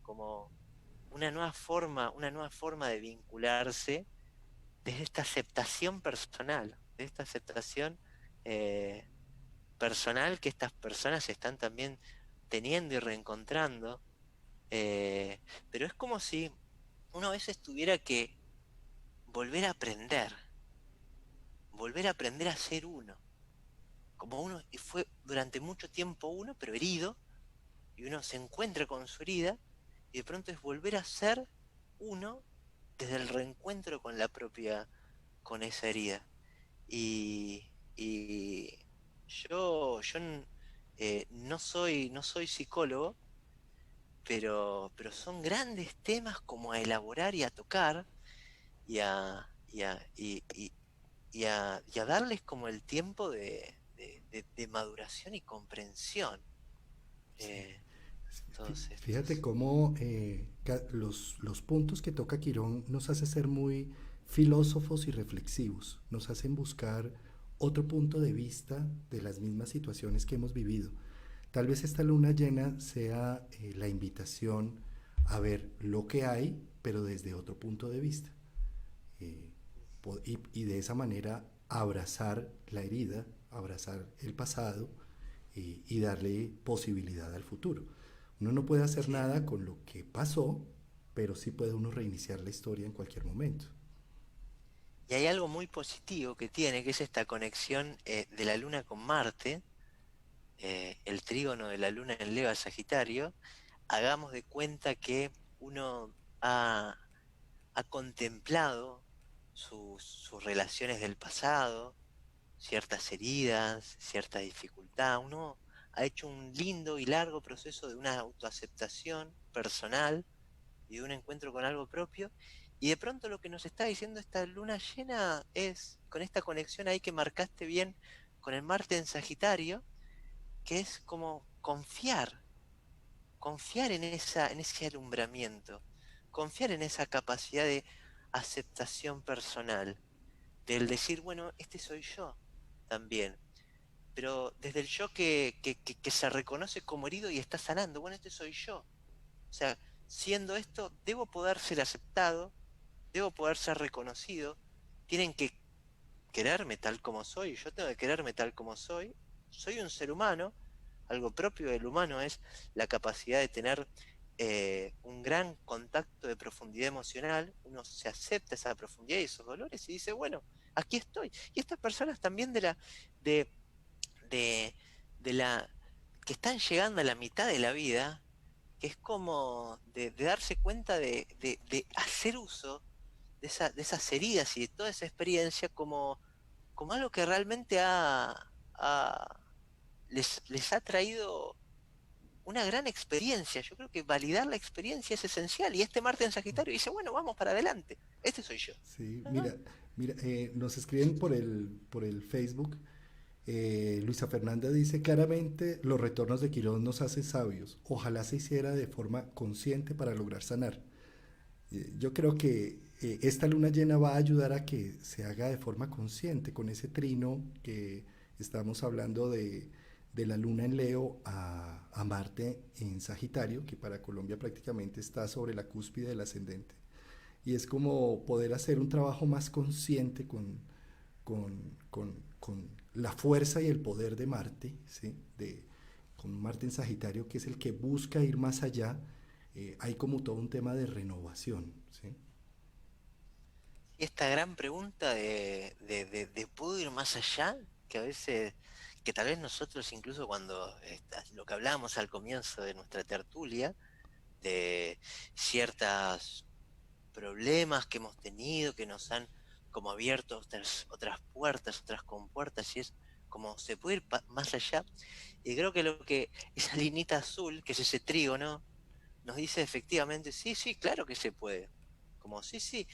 Speaker 2: como una nueva forma de vincularse desde esta aceptación personal, de esta aceptación eh, personal que estas personas están también teniendo y reencontrando. eh, pero es como si uno a veces tuviera que volver a aprender, volver a aprender a ser uno, como uno y fue durante mucho tiempo uno, pero herido, y uno se encuentra con su herida, y de pronto es volver a ser uno desde el reencuentro con la propia, con esa herida. Y yo no soy psicólogo, pero son grandes temas como a elaborar y a tocar y a darles como el tiempo de maduración y comprensión.
Speaker 1: Sí.
Speaker 2: eh, todos
Speaker 1: Fíjate
Speaker 2: estos.
Speaker 1: cómo los puntos que toca Quirón nos hace ser muy filósofos y reflexivos, nos hacen buscar otro punto de vista de las mismas situaciones que hemos vivido. Tal vez esta luna llena sea la invitación a ver lo que hay, pero desde otro punto de vista. Eh, y de esa manera abrazar la herida, abrazar el pasado y darle posibilidad al futuro. Uno no puede hacer
Speaker 2: Sí.
Speaker 1: nada con lo que pasó, pero sí puede uno reiniciar la historia en cualquier momento.
Speaker 2: Y hay algo muy positivo que tiene, que es esta conexión de la Luna con Marte, el trígono de la Luna en Leo a Sagitario. Hagamos de cuenta que uno ha contemplado sus relaciones del pasado, ciertas heridas, cierta dificultad. Uno ha hecho un lindo y largo proceso de una autoaceptación personal y de un encuentro con algo propio. Y de pronto lo que nos está diciendo esta luna llena es, con esta conexión ahí que marcaste bien con el Marte en Sagitario, que es como confiar en ese alumbramiento, confiar en esa capacidad de aceptación personal, del decir, bueno, este soy yo también, pero desde el yo que se reconoce como herido y está sanando, bueno, este soy yo. O sea, siendo esto, debo poder ser aceptado, debo poder ser reconocido, tienen que quererme tal como soy, yo tengo que quererme tal como soy un ser humano, algo propio del humano es la capacidad de tener un gran contacto de profundidad emocional, uno se acepta esa profundidad y esos dolores y dice, bueno, aquí estoy. Y estas personas también de, de, de la, que están llegando a la mitad de la vida, que es como de darse cuenta de hacer uso de esas heridas y de toda esa experiencia como algo que realmente les ha traído una gran experiencia. Yo creo que validar la experiencia es esencial. Y este Marte en Sagitario dice, bueno, vamos para adelante. Este soy yo.
Speaker 1: Sí,
Speaker 2: Ah,
Speaker 1: mira, nos escriben por el Facebook. Luisa Fernanda dice claramente, los retornos de Quirón nos hacen sabios. Ojalá se hiciera de forma consciente para lograr sanar. Yo creo que esta luna llena va a ayudar a que se haga de forma consciente con ese trino que estamos hablando de la luna en Leo a Marte en Sagitario, que para Colombia prácticamente está sobre la cúspide del ascendente. Y es como poder hacer un trabajo más consciente con la fuerza y el poder de Marte, ¿sí? Con Marte en Sagitario, que es el que busca ir más allá. Hay como todo un tema de renovación, ¿sí?
Speaker 2: y esta gran pregunta de ¿puedo ir más allá? Que a veces, que tal vez nosotros incluso cuando lo que hablábamos al comienzo de nuestra tertulia, de ciertos problemas que hemos tenido, que nos han como abierto otras puertas, otras compuertas, y es como se puede ir más allá. Y creo que lo que esa linita azul, que es ese trígono, nos dice efectivamente, sí, sí, claro que se puede. Como sí, sí,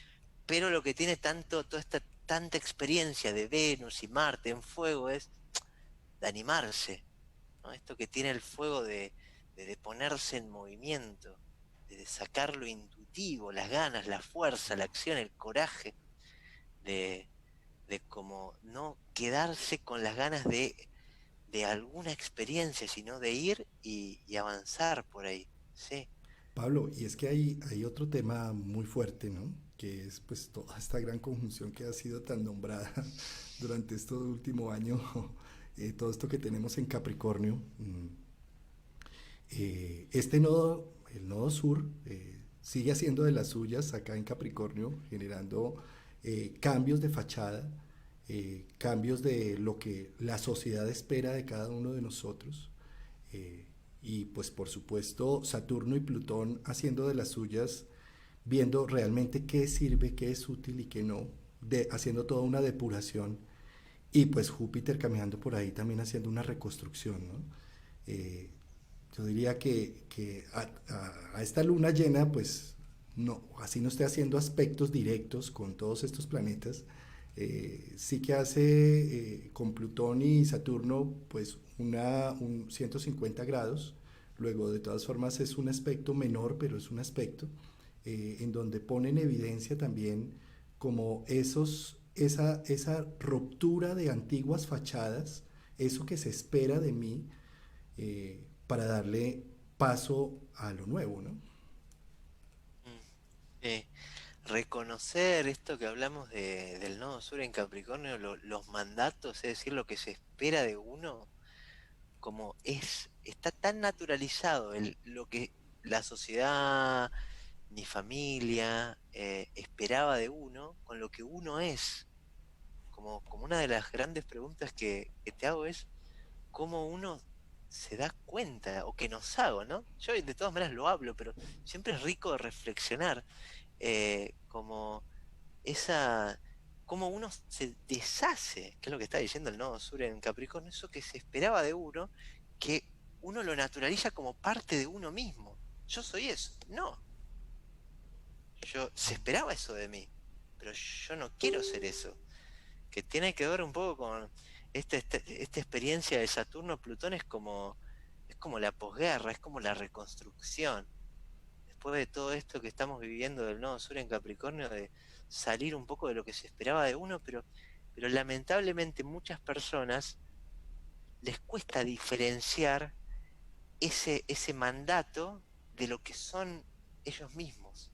Speaker 2: pero lo que tiene toda esta tanta experiencia de Venus y Marte en fuego es de animarse, ¿no? Esto que tiene el fuego de ponerse en movimiento, de sacar lo intuitivo, las ganas, la fuerza, la acción, el coraje, de, de como no quedarse con las ganas de alguna experiencia, sino de ir y avanzar por ahí. Sí,
Speaker 1: Pablo, y es que hay otro tema muy fuerte, ¿no? Que es pues toda esta gran conjunción que ha sido tan nombrada durante este último año, todo esto que tenemos en Capricornio. Este nodo, el nodo sur, sigue haciendo de las suyas acá en Capricornio, generando cambios de fachada, cambios de lo que la sociedad espera de cada uno de nosotros. eh, y pues por supuesto Saturno y Plutón haciendo de las suyas, viendo realmente qué sirve, qué es útil y qué no, haciendo toda una depuración. Y pues Júpiter caminando por ahí también haciendo una reconstrucción, ¿no? Eh, yo diría que a esta luna llena, pues no, así no esté haciendo aspectos directos con todos estos planetas, sí que hace con Plutón y Saturno, pues un 150 grados. Luego, de todas formas, es un aspecto menor, pero es un aspecto en donde pone en evidencia también como esa ruptura de antiguas fachadas, eso que se espera de mí, para darle paso a lo nuevo, ¿no?
Speaker 2: mm, sí. Reconocer esto que hablamos del nodo sur en Capricornio, los mandatos, es decir, lo que se espera de uno, como está tan naturalizado lo que la sociedad, mi familia, esperaba de uno, con lo que uno es. Como una de las grandes preguntas que te hago es cómo uno se da cuenta, o que nos hago, ¿no? Yo de todas maneras lo hablo, pero siempre es rico de reflexionar, como esa, cómo uno se deshace, que es lo que está diciendo el nodo sur en Capricornio, eso que se esperaba de uno, que uno lo naturaliza como parte de uno mismo. Yo soy eso. No, se esperaba eso de mí, pero yo no quiero ser eso. Que tiene que ver un poco con esta experiencia de Saturno-Plutón es como la posguerra, es como la reconstrucción. Después de todo esto que estamos viviendo del nodo sur en Capricornio, salir un poco de lo que se esperaba de uno, pero lamentablemente muchas personas les cuesta diferenciar ese mandato de lo que son ellos mismos.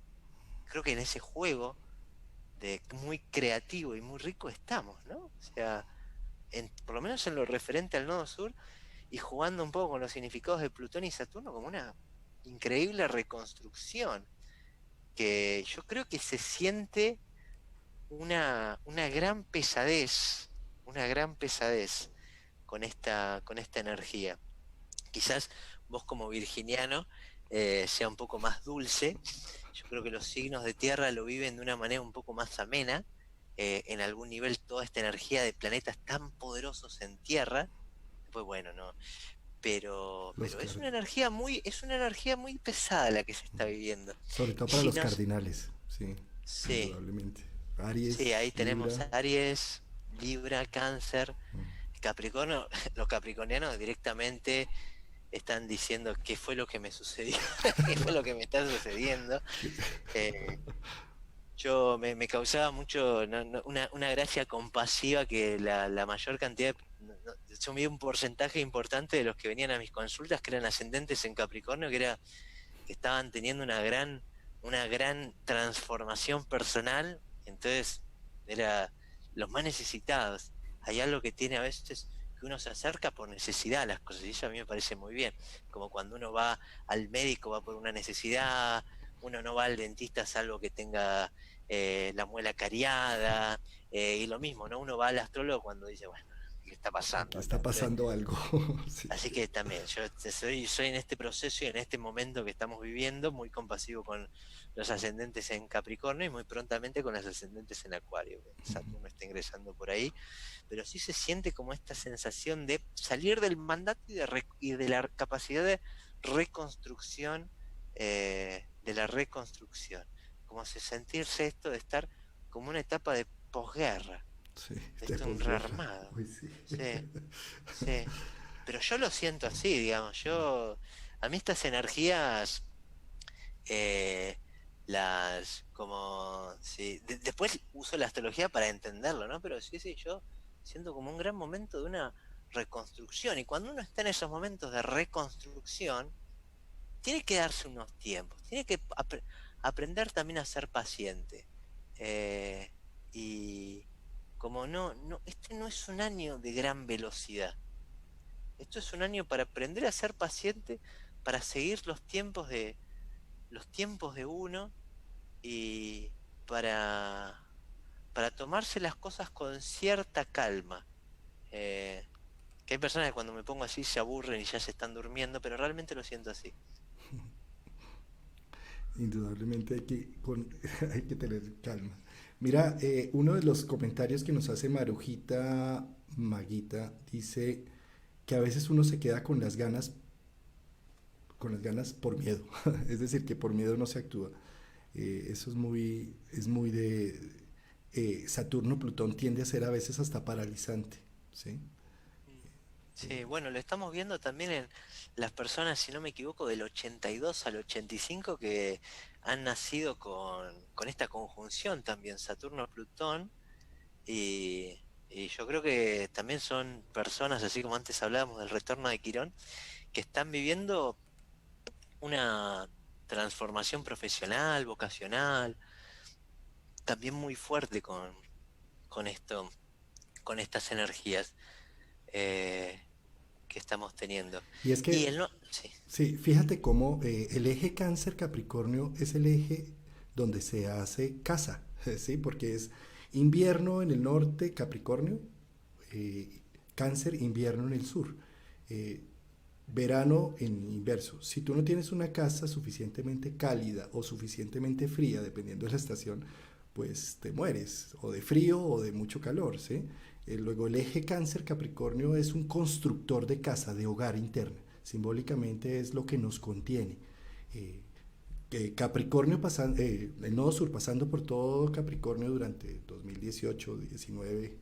Speaker 2: Creo que en ese juego de muy creativo y muy rico estamos, ¿no? O sea, por lo menos en lo referente al nodo sur, y jugando un poco con los significados de Plutón y Saturno como una increíble reconstrucción, que yo creo que se siente una gran pesadez con esta energía. Quizás vos como virginiano sea un poco más dulce. Yo creo que los signos de tierra lo viven de una manera un poco más amena. En algún nivel toda esta energía de planetas tan poderosos en tierra. Después, bueno, no.
Speaker 1: Los
Speaker 2: Pero
Speaker 1: car-
Speaker 2: es una energía muy pesada la que se está viviendo.
Speaker 1: Sobre todo
Speaker 2: Y
Speaker 1: para
Speaker 2: si
Speaker 1: los
Speaker 2: nos,
Speaker 1: cardinales, sí,
Speaker 2: sí,
Speaker 1: indudablemente.
Speaker 2: sí,
Speaker 1: Aries,
Speaker 2: ahí tenemos
Speaker 1: Libra.
Speaker 2: Aries, Libra, Cáncer, Capricornio. Los capricornianos directamente están diciendo qué fue lo que me sucedió, qué fue lo que me está sucediendo. Eh, me causaba mucho una gracia compasiva que la mayor cantidad, yo vi un porcentaje importante de los que venían a mis consultas que eran ascendentes en Capricornio, que estaban teniendo una gran transformación personal, entonces era los más necesitados. Hay algo que tiene a veces que uno se acerca por necesidad a las cosas, y eso a mí me parece muy bien, como cuando uno va al médico, va por una necesidad, uno no va al dentista salvo que tenga la muela cariada, y lo mismo, ¿no? Uno va al astrólogo cuando dice, bueno, ¿qué está
Speaker 1: Aquí
Speaker 2: pasando acá?
Speaker 1: está
Speaker 2: Entonces,
Speaker 1: pasando algo. Sí.
Speaker 2: así que también, yo soy en este proceso y en este momento que estamos viviendo muy compasivo con los ascendentes en Capricornio y muy prontamente con los ascendentes en Acuario. Saturno está ingresando por ahí, pero sí se siente como esta sensación de salir del mandato y de la capacidad de reconstrucción, de la reconstrucción. Como se sentirse esto de estar como una etapa de posguerra,
Speaker 1: Sí,
Speaker 2: de
Speaker 1: de
Speaker 2: esto un
Speaker 1: posguerra.
Speaker 2: rearmado.
Speaker 1: Uy, sí.
Speaker 2: Sí, sí. Pero yo lo siento así, digamos, a mí estas energías, eh, como, sí, después uso la astrología para entenderlo, ¿no? Pero sí, sí, yo siento como un gran momento de una reconstrucción, y cuando uno está en esos momentos de reconstrucción, tiene que darse unos tiempos, tiene que aprender también a ser paciente. Eh, y como este no es un año de gran velocidad. Esto es un año para aprender a ser paciente, para seguir los tiempos de uno, y para, para tomarse las cosas con cierta calma. Eh, que hay personas que cuando me pongo así se aburren y ya se están durmiendo, pero realmente lo siento así.
Speaker 1: Indudablemente hay que tener calma. Mira, uno de los comentarios que nos hace Marujita Maguita dice que a veces uno se queda con las ganas por miedo. Es decir, que por miedo no se actúa. Eso es muy de Saturno, Plutón tiende a ser a veces hasta paralizante, ¿sí?
Speaker 2: Sí, bueno, lo estamos viendo también en las personas, si no me equivoco, del 82 al 85 que han nacido con esta conjunción también, Saturno-Plutón, y yo creo que también son personas, así como antes hablábamos del retorno de Quirón, que están viviendo una transformación profesional, vocacional, también muy fuerte con esto, con estas energías eh, que estamos teniendo.
Speaker 1: Y es
Speaker 2: Y
Speaker 1: que,
Speaker 2: el no, sí.
Speaker 1: sí, fíjate cómo el eje Cáncer-Capricornio es el eje donde se hace casa, ¿sí? Porque es invierno en el norte, Capricornio, eh, Cáncer, invierno en el sur. Eh, Verano en inverso. Si tú no tienes una casa suficientemente cálida o suficientemente fría, dependiendo de la estación, pues te mueres, o de frío o de mucho calor, ¿sí? Luego el eje Cáncer Capricornio es un constructor de casa, de hogar interna. Simbólicamente es lo que nos contiene. Eh, Capricornio pasando, el nodo sur pasando por todo Capricornio durante 2018, 19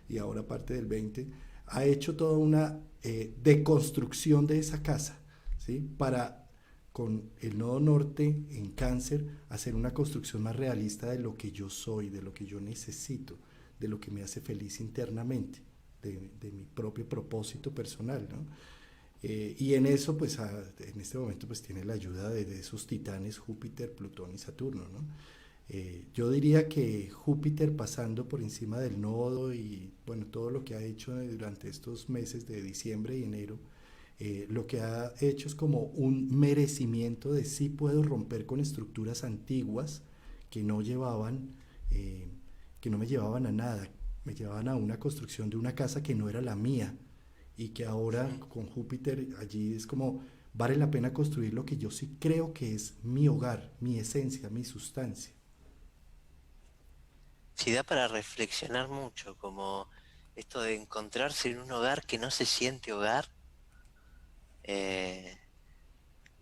Speaker 1: y ahora parte del 20, ha hecho toda una deconstrucción de esa casa, ¿sí? Para con el nodo norte en Cáncer, hacer una construcción más realista de lo que yo soy, de lo que yo necesito, de lo que me hace feliz internamente, de mi propio propósito personal, ¿no? Y en eso, pues en este momento, pues tiene la ayuda de esos titanes, Júpiter, Plutón y Saturno, ¿no? Yo diría que Júpiter pasando por encima del nodo y bueno, todo lo que ha hecho durante estos meses de diciembre y enero, lo que ha hecho es como un merecimiento de sí puedo romper con estructuras antiguas que no llevaban, eh, que no me llevaban a nada, me llevaban a una construcción de una casa que no era la mía y que ahora
Speaker 2: Mm.
Speaker 1: con Júpiter allí es como vale la pena construir lo que yo sí creo que es mi hogar, mi esencia, mi sustancia.
Speaker 2: Sí, da para reflexionar mucho, como esto de encontrarse en un hogar que no se siente hogar, eh,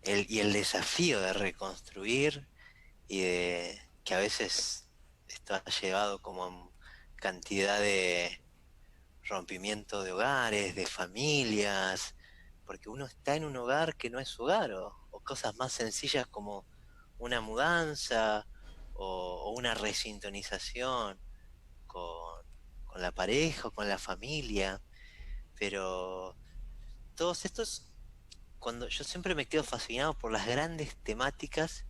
Speaker 2: y el desafío de reconstruir y de que a veces esto ha llevado como a cantidad de rompimiento de hogares, de familias, porque uno está en un hogar que no es su hogar, o cosas más sencillas como una mudanza o una resintonización con, con la pareja o con la familia, pero todos estos, cuando yo siempre me quedo fascinado por las grandes temáticas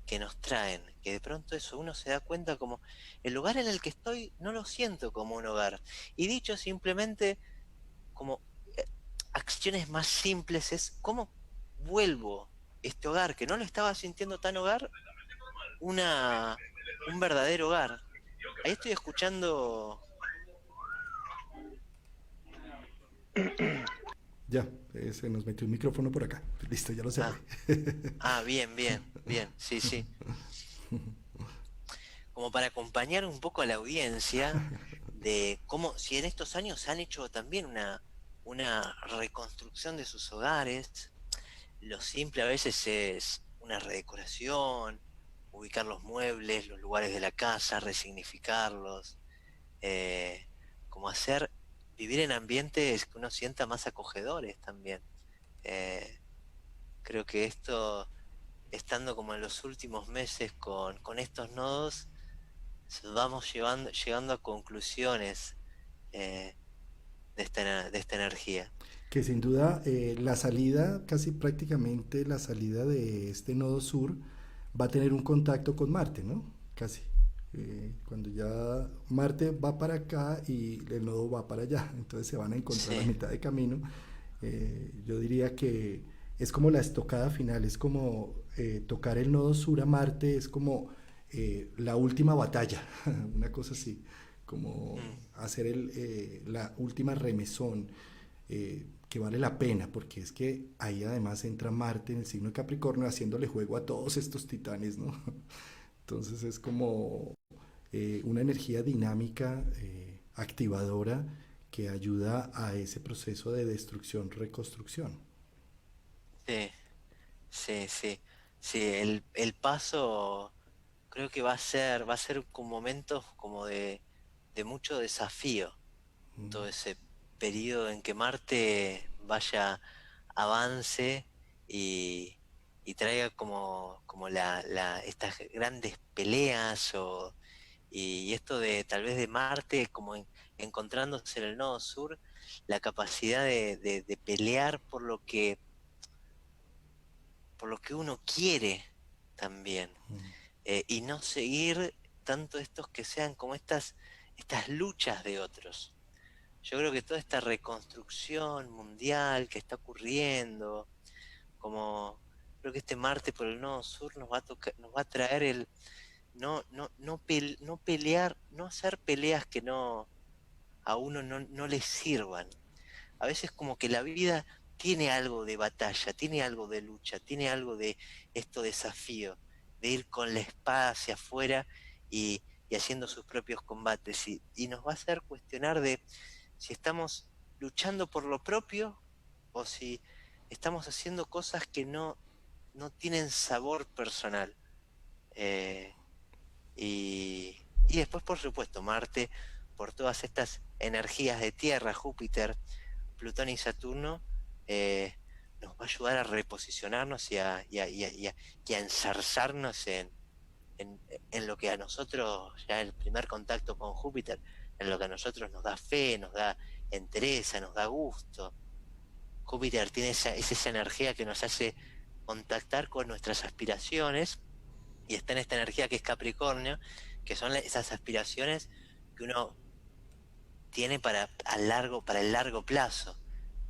Speaker 2: que nos traen, que de pronto eso uno se da cuenta como el lugar en el que estoy no lo siento como un hogar. Y dicho simplemente como acciones más simples es cómo vuelvo este hogar que no lo estaba sintiendo tan hogar, una, un verdadero hogar. Ahí estoy escuchando.
Speaker 1: Ya, se nos metió un micrófono por acá. Listo, ya lo cerré.
Speaker 2: Ah, bien, bien, bien, sí, sí. Como para acompañar un poco a la audiencia de cómo, si en estos años han hecho también una reconstrucción de sus hogares. Lo simple a veces es una redecoración, ubicar los muebles, los lugares de la casa, resignificarlos, eh, como hacer, vivir en ambientes que uno sienta más acogedores también. Eh, Creo que esto, estando como en los últimos meses con estos nodos, vamos llegando a conclusiones eh, de esta energía.
Speaker 1: Que sin duda la salida, casi prácticamente la salida de este nodo sur va a tener un contacto con Marte, ¿no? Casi. Cuando ya Marte va para acá y el nodo va para allá, entonces se van a encontrar a
Speaker 2: Sí,
Speaker 1: mitad de camino. Yo diría que es como la estocada final, es como tocar el nodo sur a Marte, es como la última batalla, una cosa así, como
Speaker 2: mm,
Speaker 1: hacer la última remesón, que vale la pena, porque es que ahí además entra Marte en el signo de Capricornio haciéndole juego a todos estos titanes, ¿no? Entonces es como una energía dinámica, activadora, que ayuda a ese proceso de destrucción, reconstrucción.
Speaker 2: sí, sí, sí. Sí, el paso creo que va a ser con momentos como de mucho desafío, todo ese periodo en que Marte vaya, avance y, y traiga como estas grandes peleas y esto de tal vez de Marte como encontrándose en el nodo sur, la capacidad de pelear por lo que uno quiere también, y no seguir tanto estos que sean como estas luchas de otros. Yo creo que toda esta reconstrucción mundial que está ocurriendo, como creo que este Marte por el nodo sur nos va a traer el no pelear, no hacer peleas que no a uno no le sirvan. A veces como que la vida tiene algo de batalla, tiene algo de lucha, tiene algo de esto desafío, de ir con la espada hacia afuera y haciendo sus propios combates. Y nos va a hacer cuestionar de si estamos luchando por lo propio o si estamos haciendo cosas que no tienen sabor personal. Eh, y después, por supuesto, Marte, por todas estas energías de Tierra, Júpiter, Plutón y Saturno, eh, nos va a ayudar a reposicionarnos y a ensarzarnos en, en lo que a nosotros, ya el primer contacto con Júpiter, en lo que a nosotros nos da fe, nos da entereza, nos da gusto. Júpiter tiene es esa energía que nos hace contactar con nuestras aspiraciones, y está en esta energía que es Capricornio, que son esas aspiraciones que uno tiene para el largo plazo.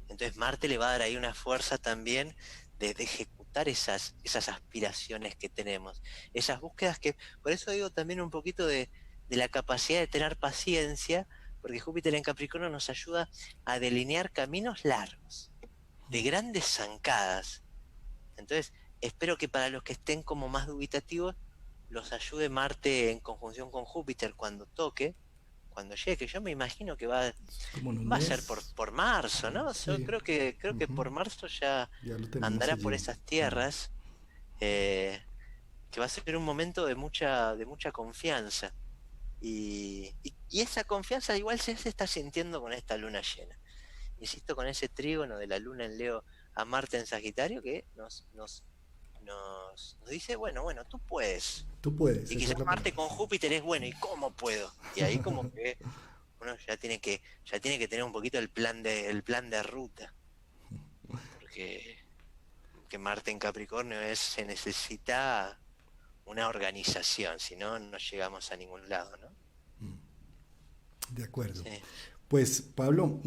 Speaker 2: Entonces Marte le va a dar ahí una fuerza también de ejecutar esas aspiraciones que tenemos, esas búsquedas que, por eso digo también un poquito de la capacidad de tener paciencia, porque Júpiter en Capricornio nos ayuda a delinear caminos largos, de grandes zancadas. Entonces, espero que para los que estén como más dubitativos, los ayude Marte en conjunción con Júpiter cuando toque, cuando llegue, que yo me imagino que
Speaker 1: Es como en un
Speaker 2: va a ser por,
Speaker 1: mes.
Speaker 2: por marzo, ¿no? Yo
Speaker 1: Sí,
Speaker 2: creo que
Speaker 1: ujú,
Speaker 2: por marzo ya
Speaker 1: ya lo tenemos
Speaker 2: andará por
Speaker 1: allí.
Speaker 2: esas tierras, eh, que va a ser un momento de mucha confianza. Y esa confianza igual se está sintiendo con esta luna llena. Insisto, con ese trígono de la luna en Leo a Marte en Sagitario que nos dice, bueno, tú puedes.
Speaker 1: Tú puedes,
Speaker 2: Y
Speaker 1: esa
Speaker 2: quizás
Speaker 1: es la
Speaker 2: Marte
Speaker 1: palabra,
Speaker 2: con
Speaker 1: sí.
Speaker 2: Júpiter es bueno, ¿y cómo puedo? Y ahí como que uno ya tiene que tener un poquito el plan de ruta, porque Marte en Capricornio se necesita una organización, si no, no llegamos a ningún lado, ¿no?
Speaker 1: De acuerdo.
Speaker 2: Sí.
Speaker 1: Pues Pablo,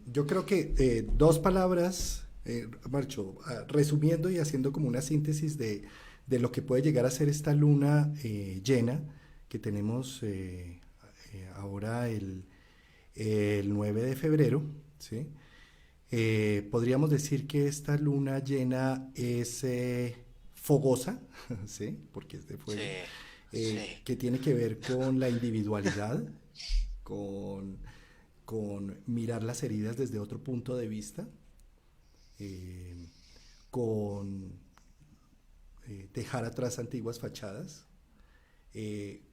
Speaker 1: yo creo que dos palabras, Marcho, resumiendo y haciendo como una síntesis de lo que puede llegar a ser esta luna llena que tenemos ahora el 9 de febrero, ¿sí? Podríamos decir que esta luna llena es fogosa, ¿sí? Porque es de fuego,
Speaker 2: Sí, sí.
Speaker 1: que tiene que ver con la individualidad, con, con mirar las heridas desde otro punto de vista, eh, con dejar atrás antiguas fachadas,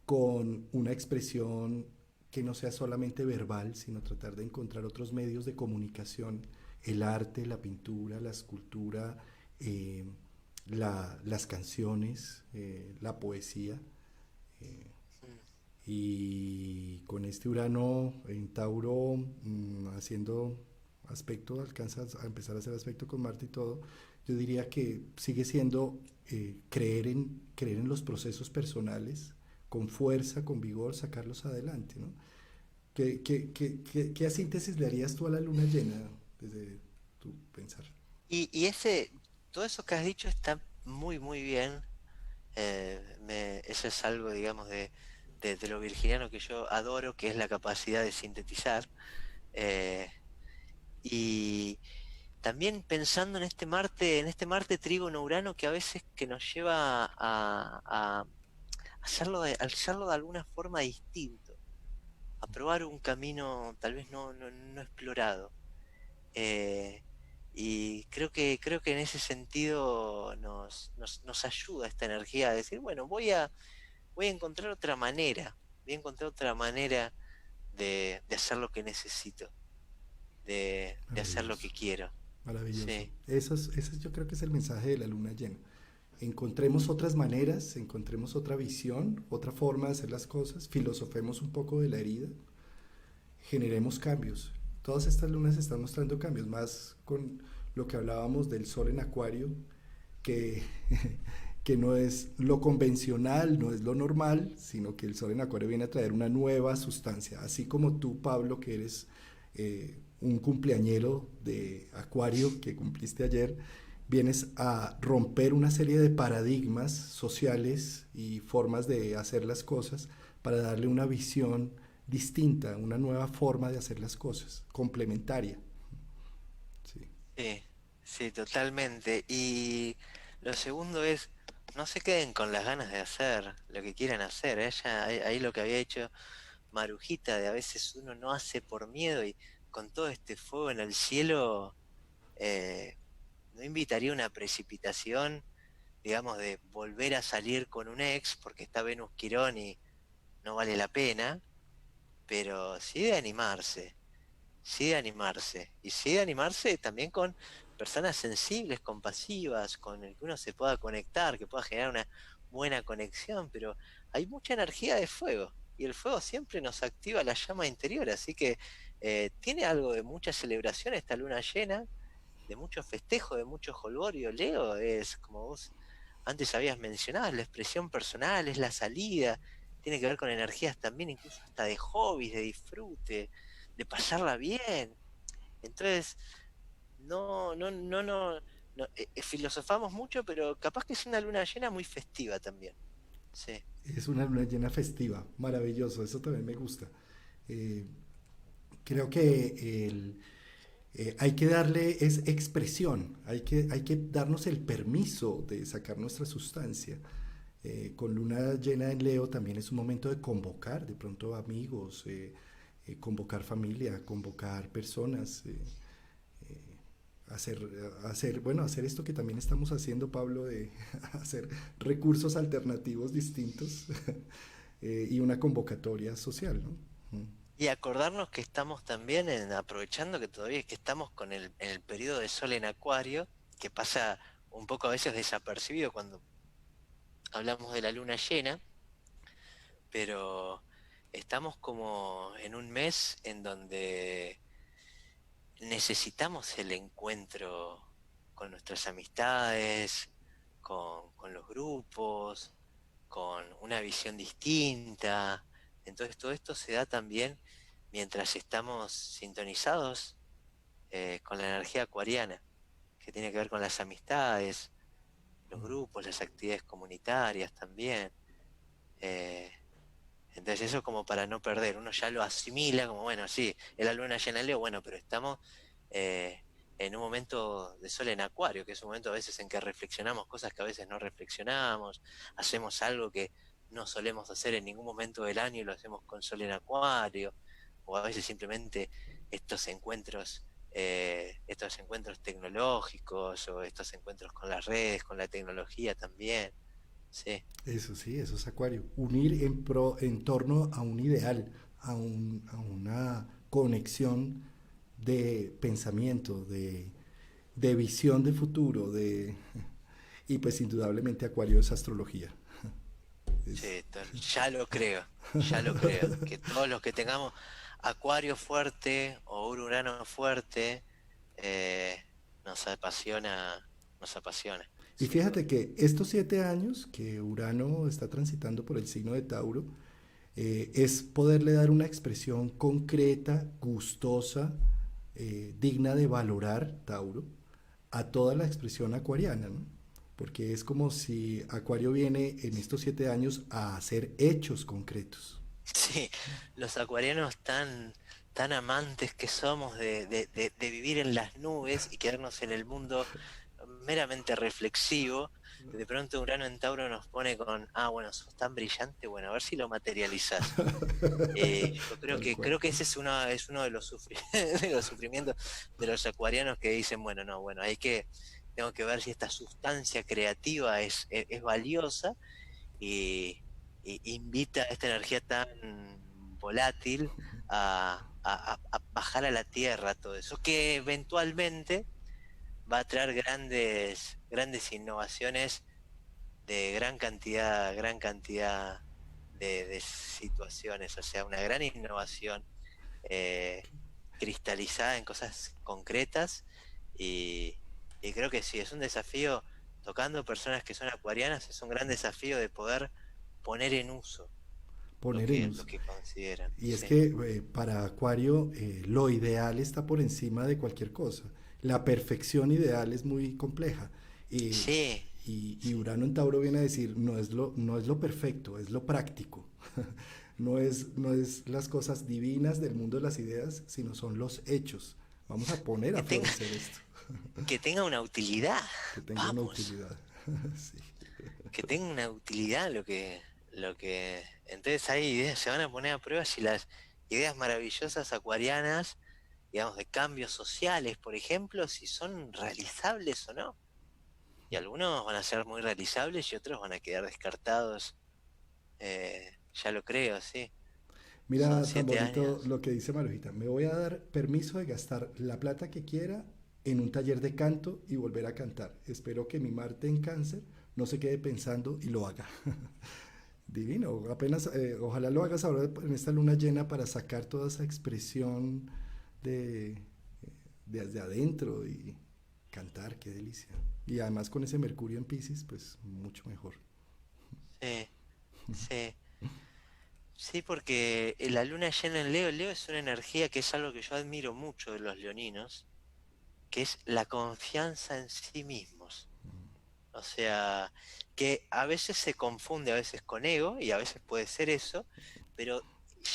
Speaker 1: con una expresión que no sea solamente verbal, sino tratar de encontrar otros medios de comunicación, el arte, la pintura, la escultura, eh, las canciones, la poesía. eh,
Speaker 2: Mm.
Speaker 1: y con este Urano en Tauro haciendo aspecto, alcanzas a empezar a hacer aspecto con Marte y todo, yo diría que sigue siendo creer en los procesos personales, con fuerza, con vigor, sacarlos adelante, ¿no? ¿Qué síntesis le harías tú a la luna llena desde tu pensar?
Speaker 2: Y todo eso que has dicho está muy, muy bien. Eso es algo, digamos, de lo virginiano que yo adoro, que es la capacidad de sintetizar. eh, y también pensando en este Marte trígono Urano, que a veces que nos lleva a hacerlo de alguna forma distinto, a probar un camino tal vez no explorado. Eh, y creo que en ese sentido nos ayuda esta energía a decir, bueno, voy a encontrar otra manera, voy a encontrar otra manera de hacer lo que necesito, de hacer lo
Speaker 1: Maravilloso,
Speaker 2: que quiero.
Speaker 1: maravilloso.
Speaker 2: Sí,
Speaker 1: Yo creo que es el mensaje de la luna llena. Encontremos otras maneras, encontremos otra visión, otra forma de hacer las cosas, filosofemos un poco de la herida, generemos cambios. Todas estas lunas están mostrando cambios, más con lo que hablábamos del sol en Acuario, que, que no es lo convencional, no es lo normal, sino que el sol en Acuario viene a traer una nueva sustancia. Así como tú, Pablo, que eres un cumpleañero de Acuario que cumpliste ayer, vienes a romper una serie de paradigmas sociales y formas de hacer las cosas para darle una visión distinta, una nueva forma de hacer las cosas, complementaria. Sí,
Speaker 2: sí, sí, totalmente. Y lo segundo es, no se queden con las ganas de hacer lo que quieran hacer. Ahí lo que había hecho Marujita, de a veces uno no hace por miedo, y con todo este fuego en el cielo, eh, no invitaría a una precipitación, digamos, de volver a salir con un ex porque está Venus Quirón y no vale la pena, pero sí de animarse, sí de animarse. Y sí de animarse también con personas sensibles, compasivas, con el que uno se pueda conectar, que pueda generar una buena conexión, pero hay mucha energía de fuego. Y el fuego siempre nos activa la llama interior, así que tiene algo de mucha celebración esta luna llena, de mucho festejo, de mucho jolgorio. Leo es, como vos antes habías mencionado, la expresión personal, es la salida, tiene que ver con energías también, incluso hasta de hobbies, de disfrute, de pasarla bien. Entonces, filosofamos mucho, pero capaz que es una luna llena muy festiva también. Sí,
Speaker 1: Es una luna llena festiva, maravilloso, eso también me gusta. Eh, Creo que hay que darle es expresión, hay que darnos el permiso de sacar nuestra sustancia. Con luna llena en Leo también es un momento de convocar de pronto amigos, convocar familia, convocar personas, hacer, bueno, hacer esto que también estamos haciendo, Pablo, de hacer recursos alternativos distintos y una convocatoria social, ¿no?
Speaker 2: y acordarnos que estamos también aprovechando que todavía que estamos en el periodo de sol en Acuario, que pasa un poco a veces desapercibido cuando hablamos de la luna llena, pero estamos como en un mes en donde necesitamos el encuentro con nuestras amistades, con los grupos, con una visión distinta. Entonces todo esto se da también mientras estamos sintonizados con la energía acuariana, que tiene que ver con las amistades, los grupos, las actividades comunitarias también. Eh, entonces eso como para no perder, uno ya lo asimila como, bueno, sí, es la luna llena en Leo, bueno, pero estamos eh, en un momento de sol en Acuario, que es un momento a veces en que reflexionamos cosas que a veces no reflexionamos, hacemos algo que no solemos hacer en ningún momento del año y lo hacemos con sol en Acuario, o a veces simplemente estos encuentros tecnológicos o estos encuentros con las redes, con la tecnología también, sí.
Speaker 1: Eso sí, eso es Acuario. Unir en torno a un ideal, a una conexión de pensamiento, de visión de futuro, y pues indudablemente Acuario es astrología. Es,
Speaker 2: Sí, ya lo creo. Que todos los que tengamos Acuario fuerte o Urano fuerte, eh, nos apasiona, nos apasiona,
Speaker 1: y
Speaker 2: sin duda.
Speaker 1: fíjate que estos 7 años que Urano está transitando por el signo de Tauro, es poderle dar una expresión concreta, gustosa, digna de valorar, Tauro, a toda la expresión acuariana, ¿no? Porque es como si Acuario viene en estos 7 años a hacer hechos concretos.
Speaker 2: Sí, los acuarianos tan amantes que somos de vivir en las nubes y quedarnos en el mundo meramente reflexivo, de pronto Urano en Tauro nos pone con, ah, bueno, sos tan brillante, bueno, a ver si lo materializás. Yo
Speaker 1: Tal cual.
Speaker 2: creo que ese es uno de los, de los sufrimientos de los acuarianos que dicen, bueno, no, bueno, tengo que ver si esta sustancia creativa es valiosa y, y invita a esta energía tan volátil a bajar a la tierra todo eso, que eventualmente va a traer grandes innovaciones de gran cantidad de situaciones, o sea, una gran innovación eh, cristalizada en cosas concretas y, y creo que sí, es un desafío, tocando personas que son acuarianas, es un gran desafío de poder poner en uso
Speaker 1: Poner en
Speaker 2: lo
Speaker 1: uso.
Speaker 2: que consideran.
Speaker 1: Y es
Speaker 2: Sí,
Speaker 1: que para Acuario lo ideal está por encima de cualquier cosa. La perfección ideal es muy compleja. Y,
Speaker 2: sí,
Speaker 1: y
Speaker 2: sí.
Speaker 1: Urano en Tauro viene a decir, no es lo perfecto, es lo práctico. No es las cosas divinas del mundo de las ideas, sino son los hechos. Vamos a poner a
Speaker 2: Que tenga,
Speaker 1: florecer esto,
Speaker 2: que tenga una utilidad,
Speaker 1: que tenga una
Speaker 2: vamos,
Speaker 1: utilidad. Sí.
Speaker 2: que tenga una utilidad entonces ahí ideas se van a poner a prueba si las ideas maravillosas acuarianas, digamos, de cambios sociales, por ejemplo, si son realizables o no. Y algunos van a ser muy realizables y otros van a quedar descartados, ya lo creo, sí. son
Speaker 1: Mira tan
Speaker 2: 7
Speaker 1: bonito
Speaker 2: años.
Speaker 1: lo que dice Marujita. Me voy a dar permiso de gastar la plata que quiera en un taller de canto y volver a cantar. Espero que mi Marte en cáncer no se quede pensando y lo haga. Divino, apenas, ojalá lo hagas ahora en esta luna llena para sacar toda esa expresión de, desde adentro y cantar, qué delicia. Y además con ese Mercurio en Pisces, pues mucho mejor.
Speaker 2: Sí, sí. Sí, porque la luna llena en Leo, Leo es una energía que es algo que yo admiro mucho de los leoninos, que es la confianza en sí mismos. O sea, que a veces se confunde a veces con ego, y a veces puede ser eso, pero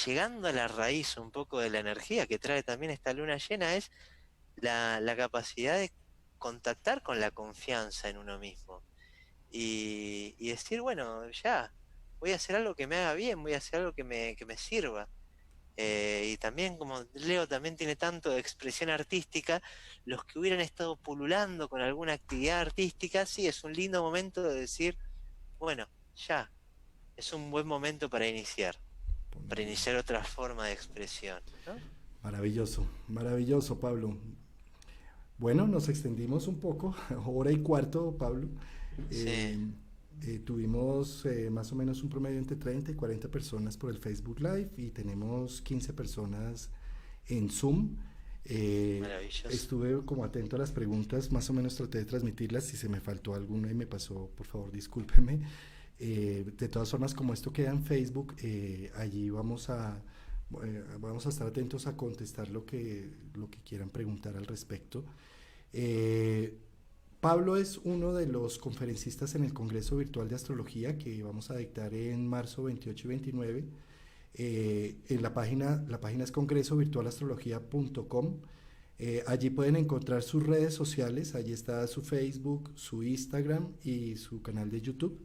Speaker 2: llegando a la raíz un poco de la energía que trae también esta luna llena es la capacidad de contactar con la confianza en uno mismo y decir, bueno, ya, voy a hacer algo que me haga bien, voy a hacer algo que me sirva. Y también, como Leo también tiene tanto de expresión artística, los que hubieran estado pululando con alguna actividad artística, sí, es un lindo momento de decir, bueno, ya, es un buen momento para
Speaker 1: Ponerle.
Speaker 2: iniciar otra forma de expresión, ¿no?
Speaker 1: Maravilloso, maravilloso, Pablo. Bueno, nos extendimos un poco, hora y cuarto, Pablo.
Speaker 2: Sí,
Speaker 1: Eh, tuvimos más o menos un promedio entre 30 y 40 personas por el Facebook Live y tenemos 15 personas en Zoom.
Speaker 2: maravilloso.
Speaker 1: Estuve como atento a las preguntas, más o menos traté de transmitirlas. Si se me faltó alguna y me pasó, por favor, discúlpeme. De todas formas, como esto queda en Facebook, allí vamos a estar atentos a contestar lo que quieran preguntar al respecto. Eh, Pablo es uno de los conferencistas en el Congreso Virtual de Astrología que vamos a dictar en marzo 28 y 29. En la página es congresovirtualastrología.com. Allí pueden encontrar sus redes sociales, allí está su Facebook, su Instagram y su canal de YouTube.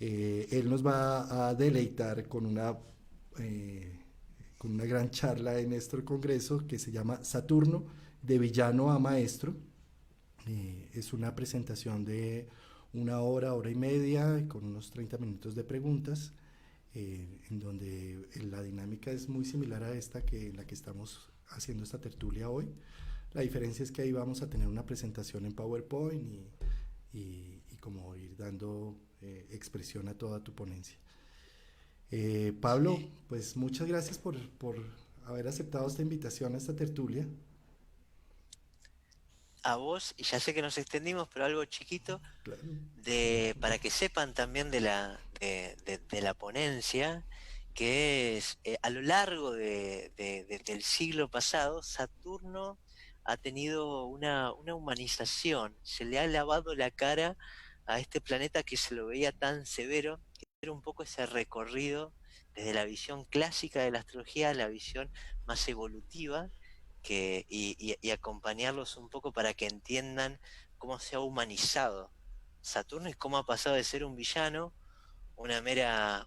Speaker 1: Él nos va a deleitar con una gran charla en este congreso que se llama Saturno de villano a maestro. Es una presentación de una hora, hora y media, con unos 30 minutos de preguntas, en donde la dinámica es muy similar a esta que en la que estamos haciendo esta tertulia hoy. La diferencia es que ahí vamos a tener una presentación en PowerPoint y como ir dando expresión a toda tu ponencia. Pablo,
Speaker 2: Sí.
Speaker 1: pues muchas gracias por haber aceptado esta invitación a esta tertulia.
Speaker 2: A vos, y ya sé que nos extendimos, pero algo chiquito,
Speaker 1: Claro.
Speaker 2: para que sepan también de la ponencia, que es a lo largo del siglo pasado, Saturno ha tenido una humanización, se le ha lavado la cara a este planeta que se lo veía tan severo, que era un poco ese recorrido desde la visión clásica de la astrología a la visión más evolutiva, y acompañarlos un poco para que entiendan cómo se ha humanizado Saturno y cómo ha pasado de ser un villano, una mera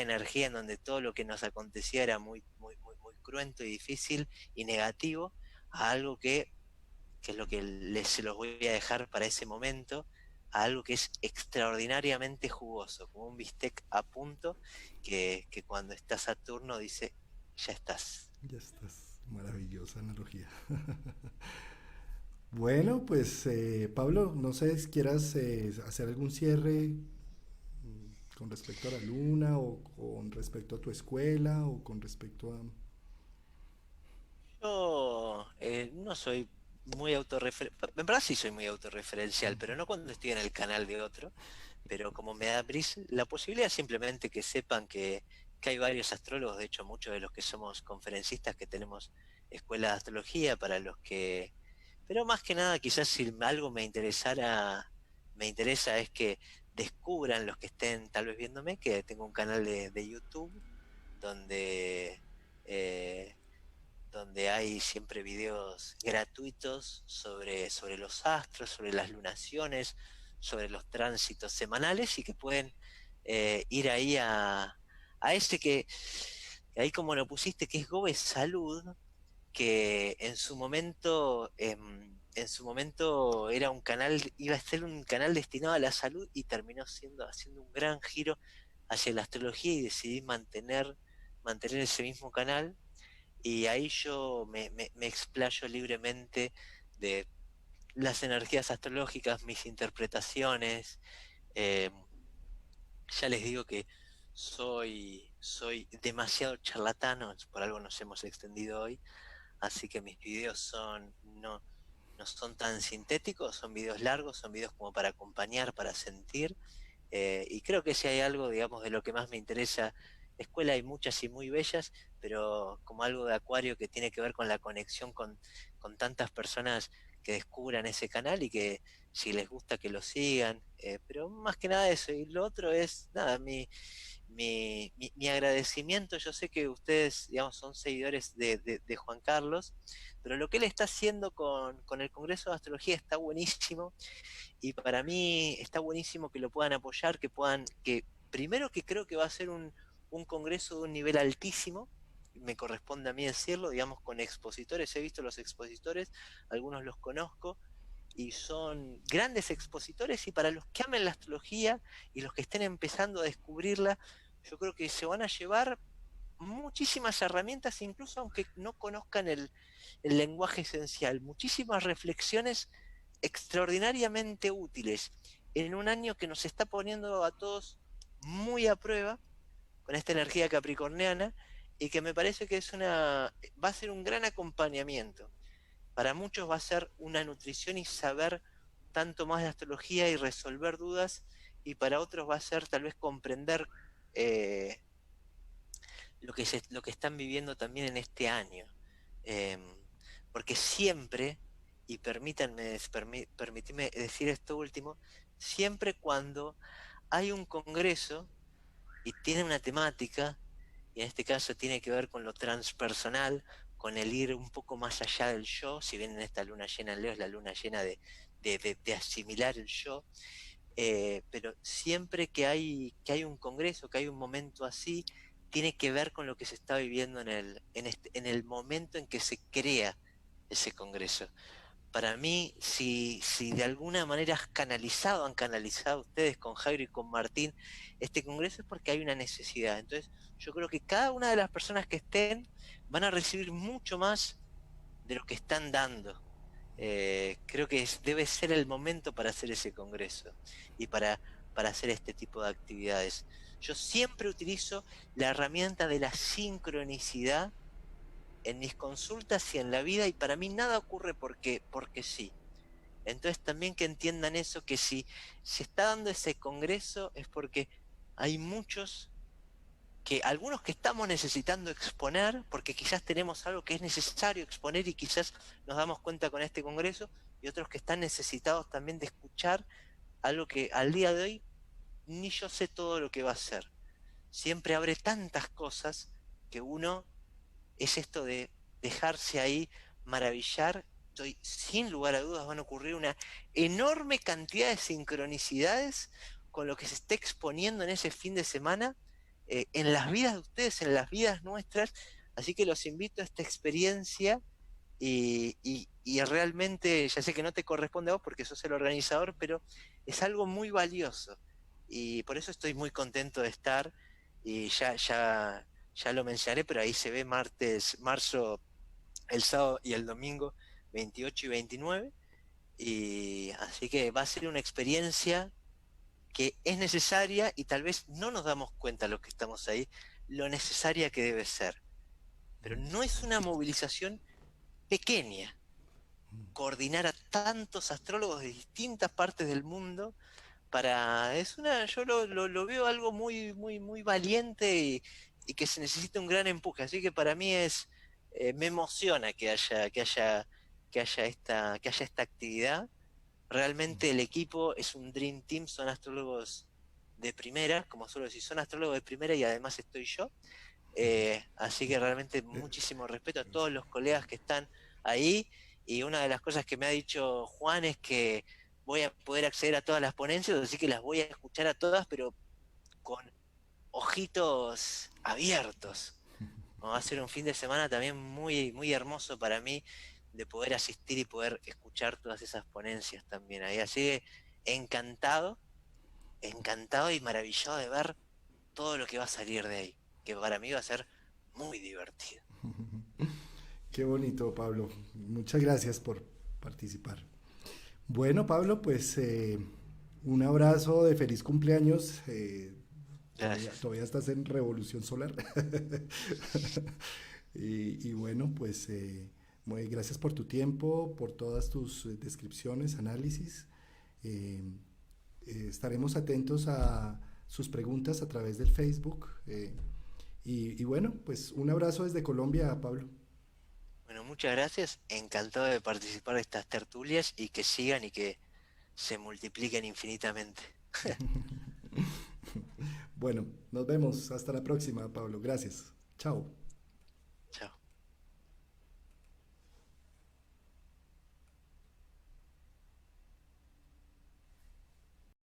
Speaker 2: energía en donde todo lo que nos acontecía era muy, muy, muy, muy cruento y difícil y negativo, a algo que es lo que se los voy a dejar para ese momento, a algo que es extraordinariamente jugoso, como un bistec a punto, que cuando está Saturno dice, ya estás.
Speaker 1: Ya estás. Maravillosa analogía. Bueno, pues Pablo, no sé si quieras hacer algún cierre con respecto a la luna o con respecto a tu escuela o con respecto a...
Speaker 2: Yo no soy muy autorreferencial, en verdad sí soy muy autorreferencial, pero no cuando estoy en el canal de otro, pero como me da la posibilidad simplemente que sepan que hay varios astrólogos, de hecho muchos de los que somos conferencistas que tenemos escuela de astrología para los que, pero más que nada quizás si algo me interesa es que descubran los que estén tal vez viéndome, que tengo un canal de YouTube donde... eh, donde hay siempre videos gratuitos sobre los astros, sobre las lunaciones, sobre los tránsitos semanales y que pueden ir ahí a ese ahí como lo pusiste, que es Gobe Salud, que en su momento era un canal, iba a ser un canal destinado a la salud y terminó haciendo un gran giro hacia la astrología y decidí mantener mantener ese mismo canal y ahí yo me explayo libremente de las energías astrológicas, mis interpretaciones. eh, ya les digo que soy demasiado charlatano, por algo nos hemos extendido hoy, así que mis videos no son tan sintéticos, son videos largos, son videos como para acompañar, para sentir. Y creo que si hay algo, digamos, de lo que más me interesa, escuela hay muchas y muy bellas, pero como algo de Acuario que tiene que ver con la conexión con tantas personas que descubran ese canal y que si les gusta que lo sigan, pero más que nada eso, y lo otro es, nada, mi agradecimiento. Yo sé que ustedes, digamos, son seguidores de Juan Carlos, pero lo que él está haciendo con el Congreso de Astrología está buenísimo y para mí está buenísimo que lo puedan apoyar, que primero que creo que va a ser un congreso de un nivel altísimo, me corresponde a mí decirlo, digamos, con expositores, he visto los expositores, algunos los conozco, y son grandes expositores, y para los que amen la astrología y los que estén empezando a descubrirla, yo creo que se van a llevar muchísimas herramientas, incluso aunque no conozcan el lenguaje esencial, muchísimas reflexiones extraordinariamente útiles en un año que nos está poniendo a todos muy a prueba con esta energía capricorniana y que me parece que va a ser un gran acompañamiento. Para muchos va a ser una nutrición y saber tanto más de astrología y resolver dudas, y para otros va a ser tal vez comprender eh, lo que están viviendo también en este año. Eh, Porque siempre, y permíteme decir esto último, siempre cuando hay un congreso y tiene una temática, y en este caso tiene que ver con lo transpersonal, con el ir un poco más allá del yo, si bien en esta luna llena en Leo es la luna llena de asimilar el yo, pero siempre que hay un congreso, que hay un momento así, tiene que ver con lo que se está viviendo en el momento en que se crea ese congreso. Para mí, si de alguna manera han canalizado ustedes con Jairo y con Martín este congreso, es porque hay una necesidad. Entonces, yo creo que cada una de las personas que estén van a recibir mucho más de lo que están dando. Creo que debe ser el momento para hacer ese congreso y para hacer este tipo de actividades. Yo siempre utilizo la herramienta de la sincronicidad en mis consultas y en la vida, y para mí nada ocurre porque sí. Entonces también que entiendan eso, que si se está dando ese congreso es porque hay muchos, que algunos que estamos necesitando exponer, porque quizás tenemos algo que es necesario exponer y quizás nos damos cuenta con este congreso, y otros que están necesitados también de escuchar algo que al día de hoy ni yo sé todo lo que va a ser. Siempre abre tantas cosas que uno es esto de dejarse ahí maravillar. Estoy sin lugar a dudas, van a ocurrir una enorme cantidad de sincronicidades con lo que se esté exponiendo en ese fin de semana, en las vidas de ustedes, en las vidas nuestras. Así que los invito a esta experiencia y realmente, ya sé que no te corresponde a vos porque sos el organizador, pero es algo muy valioso. Y por eso estoy muy contento de estar, y ya lo mencioné, pero ahí se ve marzo, el sábado y el domingo 28 y 29. Y así que va a ser una experiencia que es necesaria y tal vez no nos damos cuenta los que estamos ahí lo necesaria que debe ser. Pero no es una movilización pequeña coordinar a tantos astrólogos de distintas partes del mundo yo lo veo algo muy valiente, y que se necesita un gran empuje. Así que para mí me emociona que haya esta actividad. Realmente el equipo es un Dream Team, son astrólogos de primera, como suelo decir, son astrólogos de primera y además estoy yo. Así que realmente muchísimo respeto a todos los colegas que están ahí. Y una de las cosas que me ha dicho Juan es que voy a poder acceder a todas las ponencias, así que las voy a escuchar a todas, pero con ojitos abiertos. Va a ser un fin de semana también muy hermoso para mí, de poder asistir y poder escuchar todas esas ponencias también ahí. Así que encantado, encantado y maravillado de ver todo lo que va a salir de ahí, que para mí va a ser muy divertido.
Speaker 1: Qué bonito, Pablo. Muchas gracias por participar. Bueno, Pablo, pues un abrazo de feliz cumpleaños.
Speaker 2: Gracias.
Speaker 1: Todavía estás en revolución solar. Y bueno, pues muy gracias por tu tiempo, por todas tus descripciones, análisis. Eh, Estaremos atentos a sus preguntas a través del Facebook. Y bueno, pues un abrazo desde Colombia, Pablo.
Speaker 2: Bueno, muchas gracias. Encantado de participar de estas tertulias y que sigan y que se multipliquen infinitamente.
Speaker 1: Bueno, nos vemos. Hasta la próxima, Pablo. Gracias. Chao.
Speaker 2: Chao.